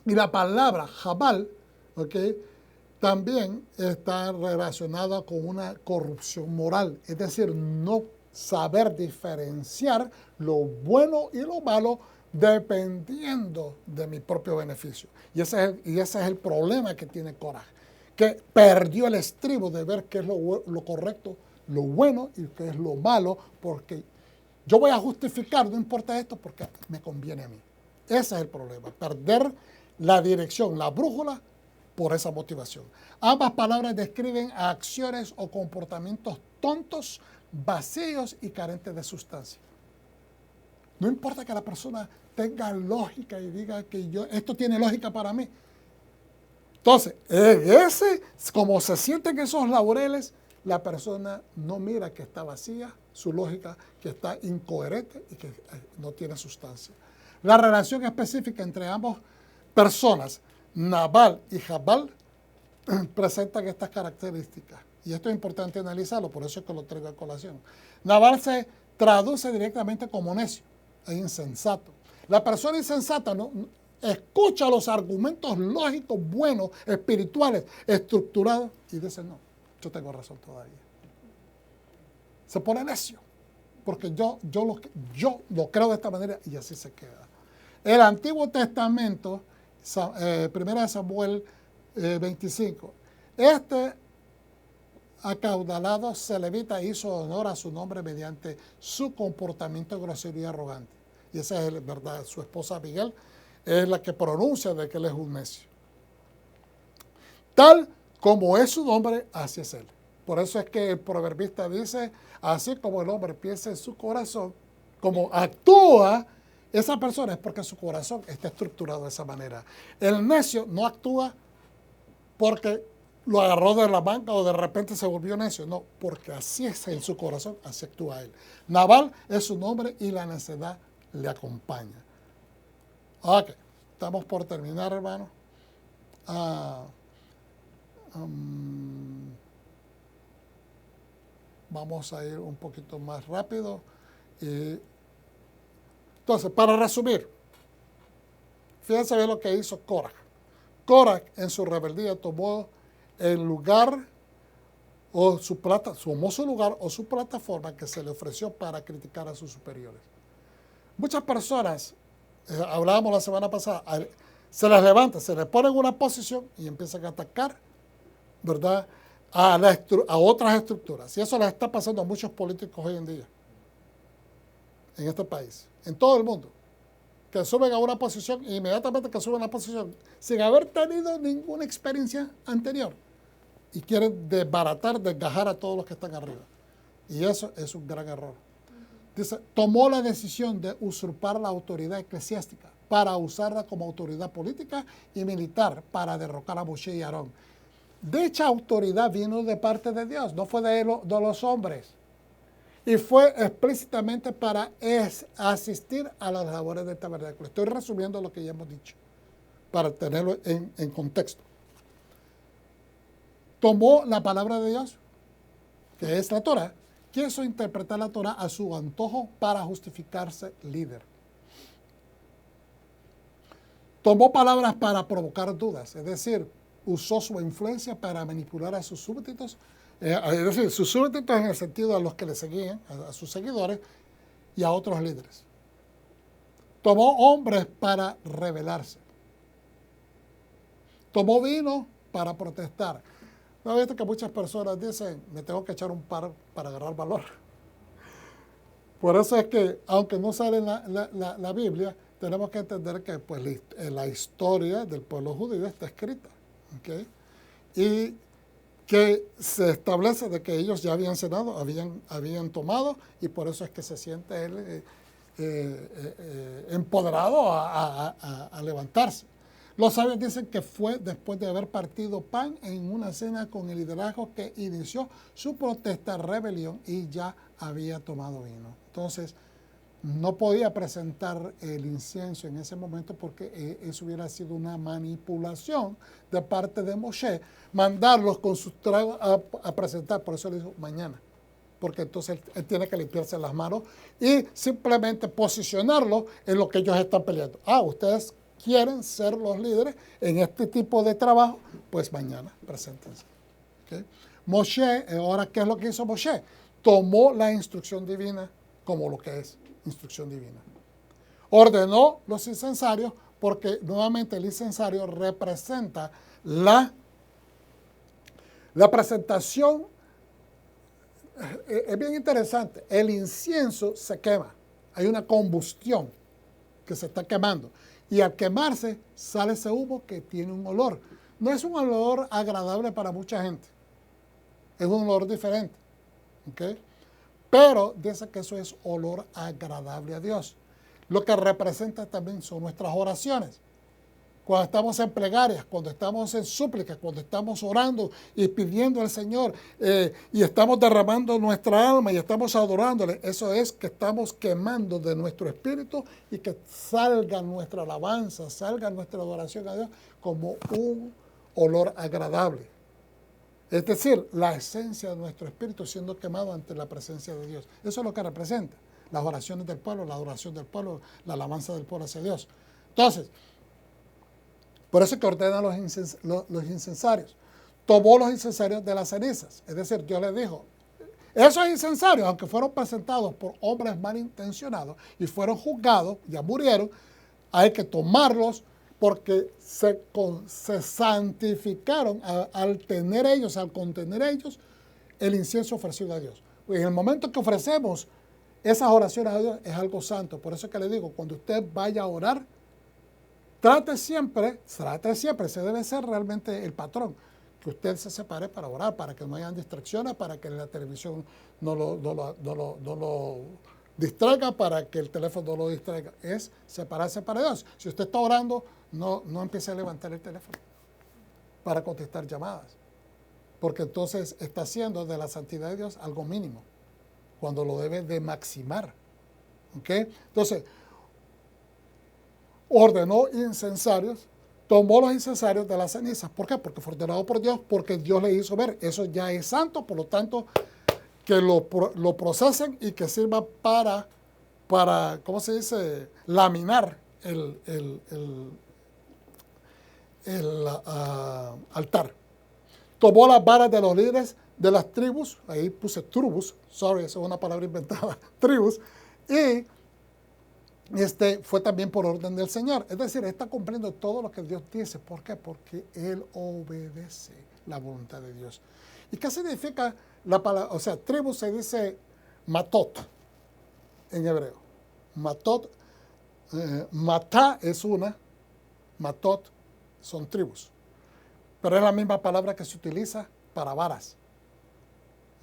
[SPEAKER 1] Y la palabra Jabal, ¿ok?, también está relacionada con una corrupción moral, es decir, no saber diferenciar lo bueno y lo malo dependiendo de mi propio beneficio. Y ese es el problema que tiene Coraj, que perdió el estribo de ver qué es lo correcto, lo bueno y qué es lo malo, porque yo voy a justificar, no importa esto, porque me conviene a mí. Ese es el problema, perder la dirección, la brújula, por esa motivación. Ambas palabras describen acciones o comportamientos tontos, vacíos y carentes de sustancia. No importa que la persona tenga lógica y diga que esto tiene lógica para mí. Entonces, como se sienten esos laureles, la persona no mira que está vacía, su lógica que está incoherente y que no tiene sustancia. La relación específica entre ambas personas, Nabal y Jabal, presentan estas características. Y esto es importante analizarlo, por eso es que lo traigo a colación. Nabal se traduce directamente como necio e insensato. La persona insensata no escucha los argumentos lógicos, buenos, espirituales, estructurados, y dice, no, yo tengo razón todavía. Se pone necio, porque yo lo creo de esta manera, y así se queda. El Antiguo Testamento, 1 Samuel 25, acaudalado celebita hizo honor a su nombre mediante su comportamiento grosero y arrogante. Y esa es verdad, su esposa Abigail es la que pronuncia de que él es un necio. Tal como es su nombre, así es él. Por eso es que el proverbista dice, así como el hombre piensa en su corazón, como actúa esa persona, es porque su corazón está estructurado de esa manera. El necio no actúa porque lo agarró de la manga o de repente se volvió necio. No, porque así es en su corazón, así actúa él. Nabal es su nombre y la necedad le acompaña. Ok, estamos por terminar, hermano. Vamos a ir un poquito más rápido. Entonces, para resumir, fíjense bien lo que hizo Coraj. Coraj en su rebeldía tomó el lugar o tomó su lugar o su plataforma que se le ofreció para criticar a sus superiores. Muchas personas, hablábamos la semana pasada, se les levanta, se les pone en una posición y empiezan a atacar, ¿verdad?, a otras estructuras. Y eso le está pasando a muchos políticos hoy en día, en este país, en todo el mundo, que suben a una posición e inmediatamente que suben a una posición sin haber tenido ninguna experiencia anterior y quieren desbaratar, desgajar a todos los que están arriba. Y eso es un gran error. Dice, tomó la decisión de usurpar la autoridad eclesiástica para usarla como autoridad política y militar para derrocar a Moshe y Aarón. Dicha autoridad vino de parte de Dios, no fue de los hombres. Y fue explícitamente para asistir a las labores del tabernáculo. Estoy resumiendo lo que ya hemos dicho, para tenerlo en contexto. Tomó la palabra de Dios, que es la Torah, quiso interpretar la Torah a su antojo para justificarse líder. Tomó palabras para provocar dudas, es decir, usó su influencia para manipular a sus súbditos, es decir, sus súbditos en el sentido a los que le seguían, a sus seguidores y a otros líderes. Tomó hombres para rebelarse. Tomó vino para protestar. ¿No has visto que muchas personas dicen, me tengo que echar un par para agarrar valor? Por eso es que, aunque no sale en la Biblia, tenemos que entender que pues, la historia del pueblo judío está escrita. ¿Okay? Y que se establece de que ellos ya habían cenado, habían tomado, y por eso es que se siente él empoderado a levantarse. Los sabios dicen que fue después de haber partido pan en una cena con el liderazgo que inició su protesta, rebelión, y ya había tomado vino. Entonces, no podía presentar el incienso en ese momento porque eso hubiera sido una manipulación de parte de Moshe, mandarlos con sus tragos a presentar. Por eso le dijo mañana, porque entonces él tiene que limpiarse las manos y simplemente posicionarlo en lo que ellos están peleando. Ustedes quieren ser los líderes en este tipo de trabajo, pues mañana preséntense. ¿Okay? Moshe, ahora, ¿qué es lo que hizo Moshe? Tomó la instrucción divina como lo que es instrucción divina. Ordenó los incensarios porque nuevamente el incensario representa la presentación. Es bien interesante. El incienso se quema. Hay una combustión que se está quemando. Y al quemarse sale ese humo que tiene un olor. No es un olor agradable para mucha gente. Es un olor diferente. ¿Okay? Pero dice que eso es olor agradable a Dios. Lo que representa también son nuestras oraciones. Cuando estamos en plegarias, cuando estamos en súplicas, cuando estamos orando y pidiendo al Señor y estamos derramando nuestra alma y estamos adorándole, eso es que estamos quemando de nuestro espíritu y que salga nuestra alabanza, salga nuestra adoración a Dios como un olor agradable. Es decir, la esencia de nuestro espíritu siendo quemado ante la presencia de Dios. Eso es lo que representa las oraciones del pueblo, la adoración del pueblo, la alabanza del pueblo hacia Dios. Entonces, por eso es que ordena los incensarios. Tomó los incensarios de las cenizas. Es decir, Dios le dijo, esos incensarios, aunque fueron presentados por hombres malintencionados y fueron juzgados, ya murieron, hay que tomarlos porque se santificaron al contener ellos el incienso ofrecido a Dios. En el momento que ofrecemos esas oraciones a Dios es algo santo. Por eso es que le digo, cuando usted vaya a orar, trate siempre, ese debe ser realmente el patrón, que usted se separe para orar, para que no hayan distracciones, para que la televisión no lo distraiga, para que el teléfono no lo distraiga. Es separarse para Dios. Si usted está orando, no empiece a levantar el teléfono para contestar llamadas, porque entonces está haciendo de la santidad de Dios algo mínimo, cuando lo debe de maximar. ¿Okay? Entonces, ordenó incensarios, tomó los incensarios de las cenizas. ¿Por qué? Porque fue ordenado por Dios, porque Dios le hizo ver, eso ya es santo, por lo tanto, que lo procesen y que sirva para ¿cómo se dice?, laminar el altar. Tomó las varas de los líderes de las tribus, ahí puse tribus, esa es una palabra inventada, tribus, y fue también por orden del Señor. Es decir, está cumpliendo todo lo que Dios dice. ¿Por qué? Porque Él obedece la voluntad de Dios. ¿Y qué significa la palabra? O sea, tribu se dice matot en hebreo. Matot, matá es una, matot son tribus. Pero es la misma palabra que se utiliza para varas.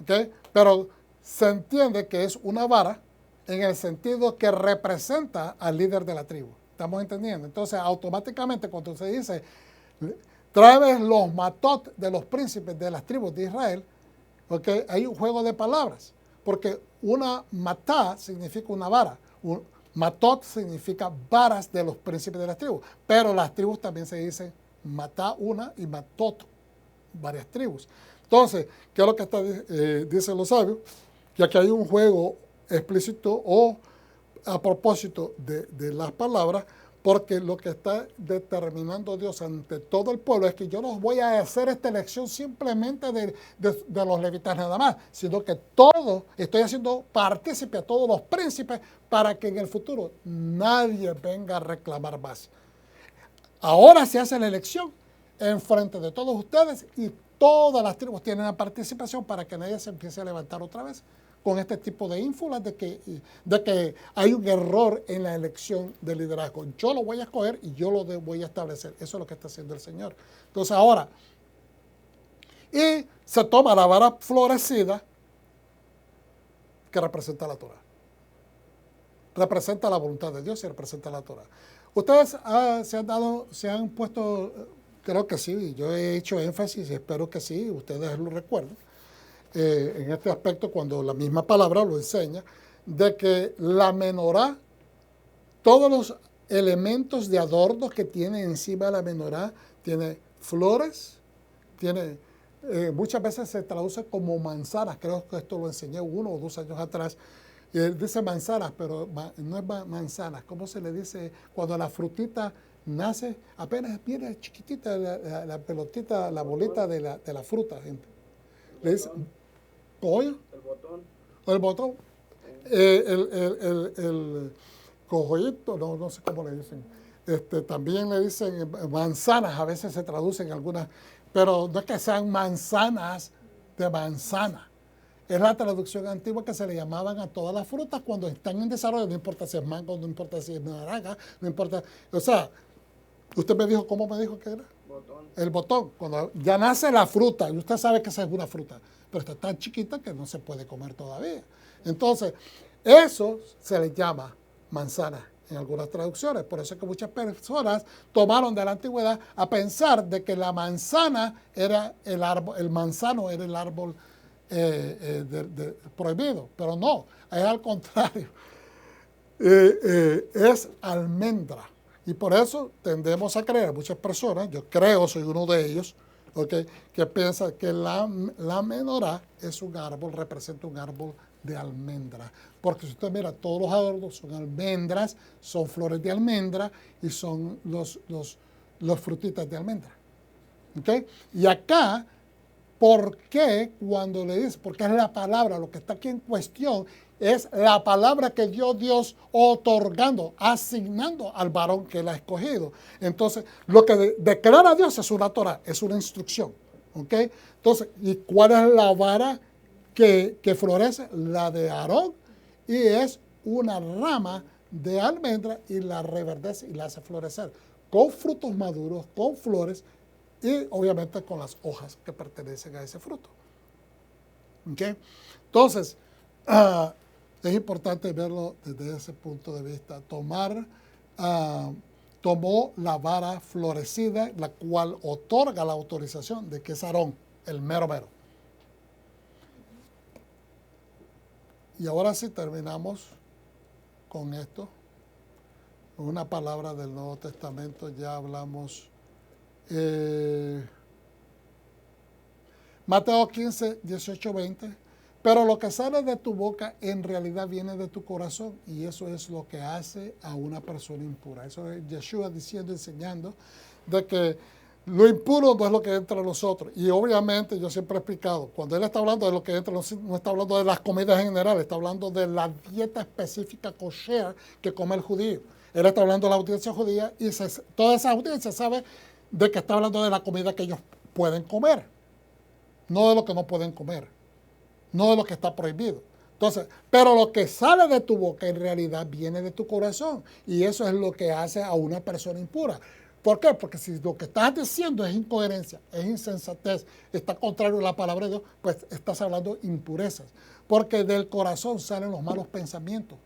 [SPEAKER 1] ¿Okay? Pero se entiende que es una vara en el sentido que representa al líder de la tribu. ¿Estamos entendiendo? Entonces, automáticamente cuando se dice, trae los matot de los príncipes de las tribus de Israel, ¿okay? Hay un juego de palabras. Porque una matá significa una vara. Matot significa varas de los príncipes de las tribus. Pero las tribus también se dicen matá una y matot, varias tribus. Entonces, ¿qué es lo que dicen los sabios? Que aquí hay un juego explícito o a propósito de las palabras, porque lo que está determinando Dios ante todo el pueblo es que yo no voy a hacer esta elección simplemente de los levitas nada más, sino que estoy haciendo partícipe a todos los príncipes para que en el futuro nadie venga a reclamar más. Ahora se hace la elección en frente de todos ustedes y todas las tribus tienen la participación para que nadie se empiece a levantar otra vez con este tipo de ínfulas de que hay un error en la elección del liderazgo. Yo lo voy a escoger y yo lo voy a establecer. Eso es lo que está haciendo el Señor. Entonces ahora, y se toma la vara florecida que representa la Torah. Representa la voluntad de Dios y representa la Torah. Ustedes se han puesto, creo que sí, yo he hecho énfasis y espero que sí, ustedes lo recuerden, en este aspecto cuando la misma palabra lo enseña, de que la menorá, todos los elementos de adornos que tiene encima la menorá, tiene flores, tiene, muchas veces se traduce como manzanas, creo que esto lo enseñé 1 o 2 años atrás, dice manzanas, pero no es manzanas, ¿cómo se le dice? Cuando la frutita nace, apenas viene chiquitita la pelotita, la bolita de la fruta, gente. Le dice, ¿cogollo?
[SPEAKER 2] El botón.
[SPEAKER 1] El botón. El cojollito, no sé cómo le dicen. También le dicen manzanas, a veces se traducen algunas, pero no es que sean manzanas de manzana. Es la traducción antigua que se le llamaban a todas las frutas cuando están en desarrollo, no importa si es mango, no importa si es naranja, no importa. O sea, usted me dijo, ¿cómo me dijo que era?
[SPEAKER 2] Botón.
[SPEAKER 1] El botón, cuando ya nace la fruta, y usted sabe que esa es una fruta, pero está tan chiquita que no se puede comer todavía. Entonces, eso se le llama manzana en algunas traducciones. Por eso es que muchas personas tomaron de la antigüedad a pensar de que la manzana era el árbol, el manzano era el árbol prohibido, pero no, es al contrario, es almendra. Y por eso tendemos a creer, muchas personas, yo creo, soy uno de ellos, ¿okay?, que piensan que la menorá es un árbol, representa un árbol de almendra. Porque si usted mira, todos los adornos son almendras, son flores de almendra y son los frutitas de almendra. ¿Okay? Y acá, ¿por qué cuando le dice? Porque es la palabra, lo que está aquí en cuestión es la palabra que dio Dios otorgando, asignando al varón que él ha escogido. Entonces, lo que declara Dios es una Torah, es una instrucción. ¿Okay? Entonces, ¿y cuál es la vara que florece? La de Aarón, y es una rama de almendra y la reverdece y la hace florecer con frutos maduros, con flores y obviamente con las hojas que pertenecen a ese fruto. ¿Okay? Entonces, es importante verlo desde ese punto de vista. Tomó la vara florecida, la cual otorga la autorización de que es Aarón, el mero mero. Y ahora sí terminamos con esto. Una palabra del Nuevo Testamento, ya hablamos. Mateo 15, 18, 20. Pero lo que sale de tu boca en realidad viene de tu corazón, y eso es lo que hace a una persona impura. Eso es Yeshua diciendo, enseñando, de que lo impuro no es lo que entra a nosotros. Y obviamente yo siempre he explicado, cuando él está hablando de lo que entra, no está hablando de las comidas en general, está hablando de la dieta específica kosher que come el judío. Él está hablando de la audiencia judía y toda esa audiencia sabe de que está hablando de la comida que ellos pueden comer. no de lo que no pueden comer, no de lo que está prohibido. Entonces, pero lo que sale de tu boca en realidad viene de tu corazón, y eso es lo que hace a una persona impura. ¿Por qué? Porque si lo que estás diciendo es incoherencia, es insensatez, está contrario a la palabra de Dios, pues estás hablando impurezas. Porque del corazón salen los malos pensamientos,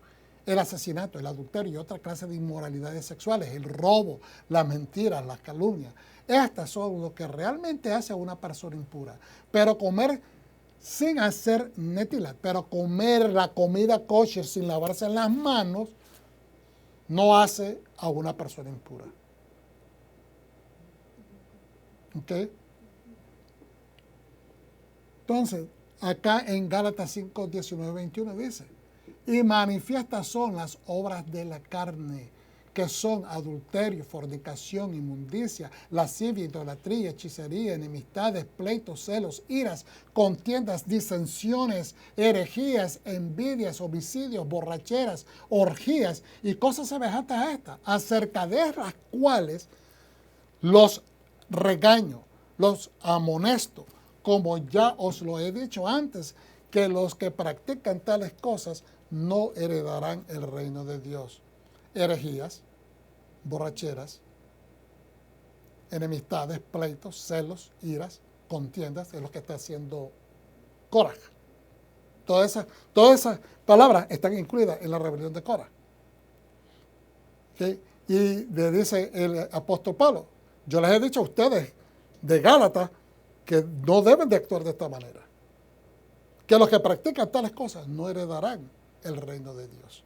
[SPEAKER 1] el asesinato, el adulterio y otra clase de inmoralidades sexuales, el robo, las mentiras, las calumnias. Estas son lo que realmente hace a una persona impura. Pero comer sin hacer netilat, pero comer la comida kosher sin lavarse las manos, no hace a una persona impura. ¿Ok? Entonces, acá en Gálatas 5, 19, 21 dice, y manifiestas son las obras de la carne, que son adulterio, fornicación, inmundicia, lascivia, idolatría, hechicería, enemistades, pleitos, celos, iras, contiendas, disensiones, herejías, envidias, homicidios, borracheras, orgías y cosas semejantes a estas, acerca de las cuales los regaño, los amonesto, como ya os lo he dicho antes, que los que practican tales cosas no heredarán el reino de Dios. Herejías, borracheras, enemistades, pleitos, celos, iras, contiendas, es lo que está haciendo Korah. Todas esas palabras están incluidas en la rebelión de Korah. ¿Okay? Y le dice el apóstol Pablo, yo les he dicho a ustedes de Gálatas que no deben de actuar de esta manera. Que los que practican tales cosas no heredarán el reino de Dios.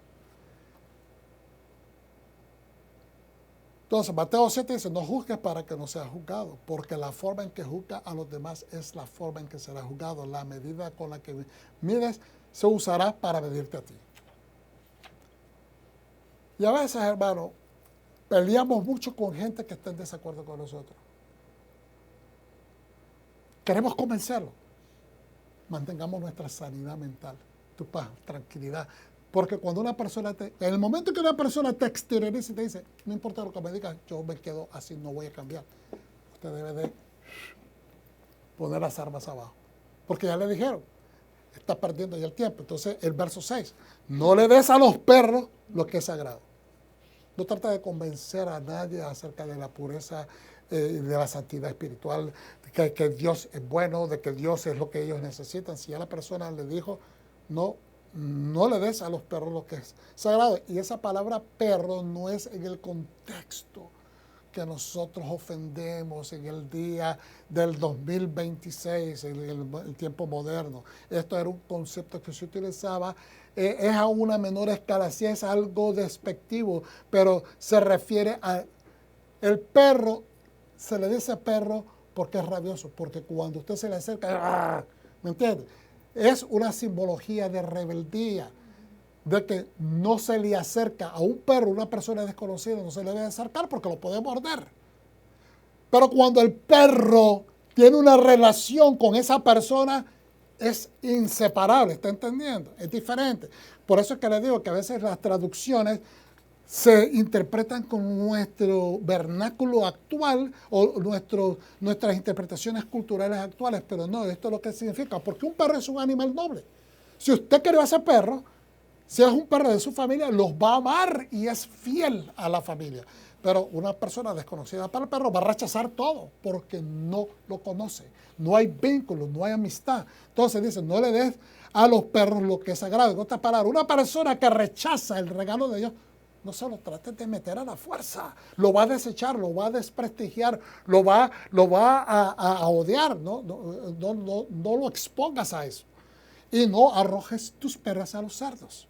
[SPEAKER 1] Entonces, Mateo 7 dice, no juzgues para que no seas juzgado, porque la forma en que juzga a los demás es la forma en que será juzgado. La medida con la que mides se usará para medirte a ti. Y a veces, hermano, peleamos mucho con gente que está en desacuerdo con nosotros. Queremos convencerlo. Mantengamos nuestra sanidad mental, tu paz, tranquilidad. Porque cuando una persona en el momento que una persona te exterioriza y te dice, no importa lo que me digas, yo me quedo así, no voy a cambiar. Usted debe de poner las armas abajo. Porque ya le dijeron, está perdiendo ya el tiempo. Entonces, el verso 6, no le des a los perros lo que es sagrado. No trata de convencer a nadie acerca de la pureza, de la santidad espiritual, de que Dios es bueno, de que Dios es lo que ellos necesitan. Si ya la persona le dijo, no le des a los perros lo que es sagrado. Y esa palabra perro no es en el contexto que nosotros ofendemos en el día del 2026, en el tiempo moderno. Esto era un concepto que se utilizaba, es a una menor escala, sí es algo despectivo, pero se refiere a el perro, se le dice perro porque es rabioso, porque cuando usted se le acerca, ¿me entiende? Es una simbología de rebeldía, de que no se le acerca a un perro, una persona desconocida, no se le debe acercar porque lo puede morder. Pero cuando el perro tiene una relación con esa persona, es inseparable, ¿está entendiendo? Es diferente. Por eso es que le digo que a veces las traducciones se interpretan con nuestro vernáculo actual o nuestras interpretaciones culturales actuales, pero no, esto es lo que significa, porque un perro es un animal noble. Si usted quiere hacer perro, si es un perro de su familia, los va a amar y es fiel a la familia. Pero una persona desconocida para el perro va a rechazar todo porque no lo conoce. No hay vínculo, no hay amistad. Entonces dice, no le des a los perros lo que es sagrado. En otras palabras, una persona que rechaza el regalo de Dios, no se lo trates de meter a la fuerza. Lo va a desechar, lo va a desprestigiar, lo va a odiar. No lo expongas a eso. Y no arrojes tus perras a los cerdos.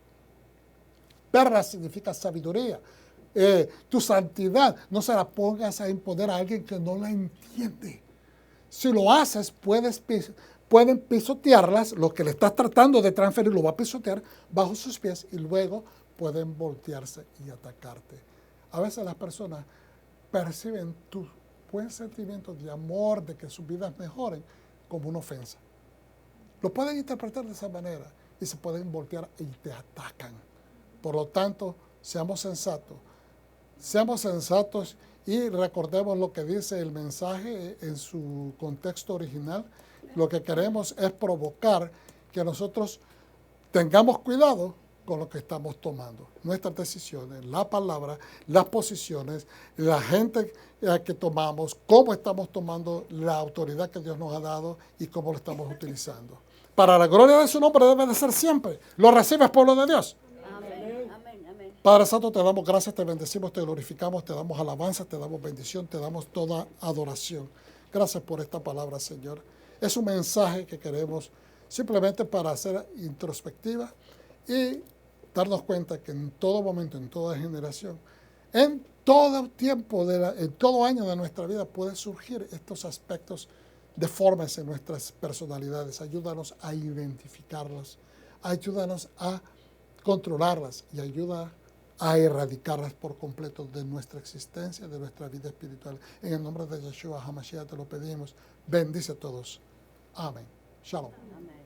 [SPEAKER 1] Perra significa sabiduría. Tu santidad no se la pongas a imponer a alguien que no la entiende. Si lo haces, pueden pisotearlas, lo que le estás tratando de transferir lo va a pisotear bajo sus pies y luego pueden voltearse y atacarte. A veces las personas perciben tu buen sentimiento de amor, de que sus vidas mejoren, como una ofensa. Lo pueden interpretar de esa manera y se pueden voltear y te atacan. Por lo tanto, seamos sensatos y recordemos lo que dice el mensaje en su contexto original, lo que queremos es provocar que nosotros tengamos cuidado con lo que estamos tomando. Nuestras decisiones, la palabra, las posiciones, la gente que tomamos, cómo estamos tomando la autoridad que Dios nos ha dado y cómo lo estamos utilizando. Para la gloria de su nombre debe de ser siempre. ¿Lo recibes, pueblo de Dios?
[SPEAKER 2] Amén. Amén. Amén.
[SPEAKER 1] Padre Santo, te damos gracias, te bendecimos, te glorificamos, te damos alabanza, te damos bendición, te damos toda adoración. Gracias por esta palabra, Señor. Es un mensaje que queremos simplemente para hacer introspectiva y darnos cuenta que en todo momento, en toda generación, en todo tiempo, en todo año de nuestra vida pueden surgir estos aspectos deformes en nuestras personalidades. Ayúdanos a identificarlos, ayúdanos a controlarlas y ayuda a erradicarlas por completo de nuestra existencia, de nuestra vida espiritual. En el nombre de Yeshua HaMashiach te lo pedimos. Bendice a todos. Amén. Shalom.
[SPEAKER 2] Amén.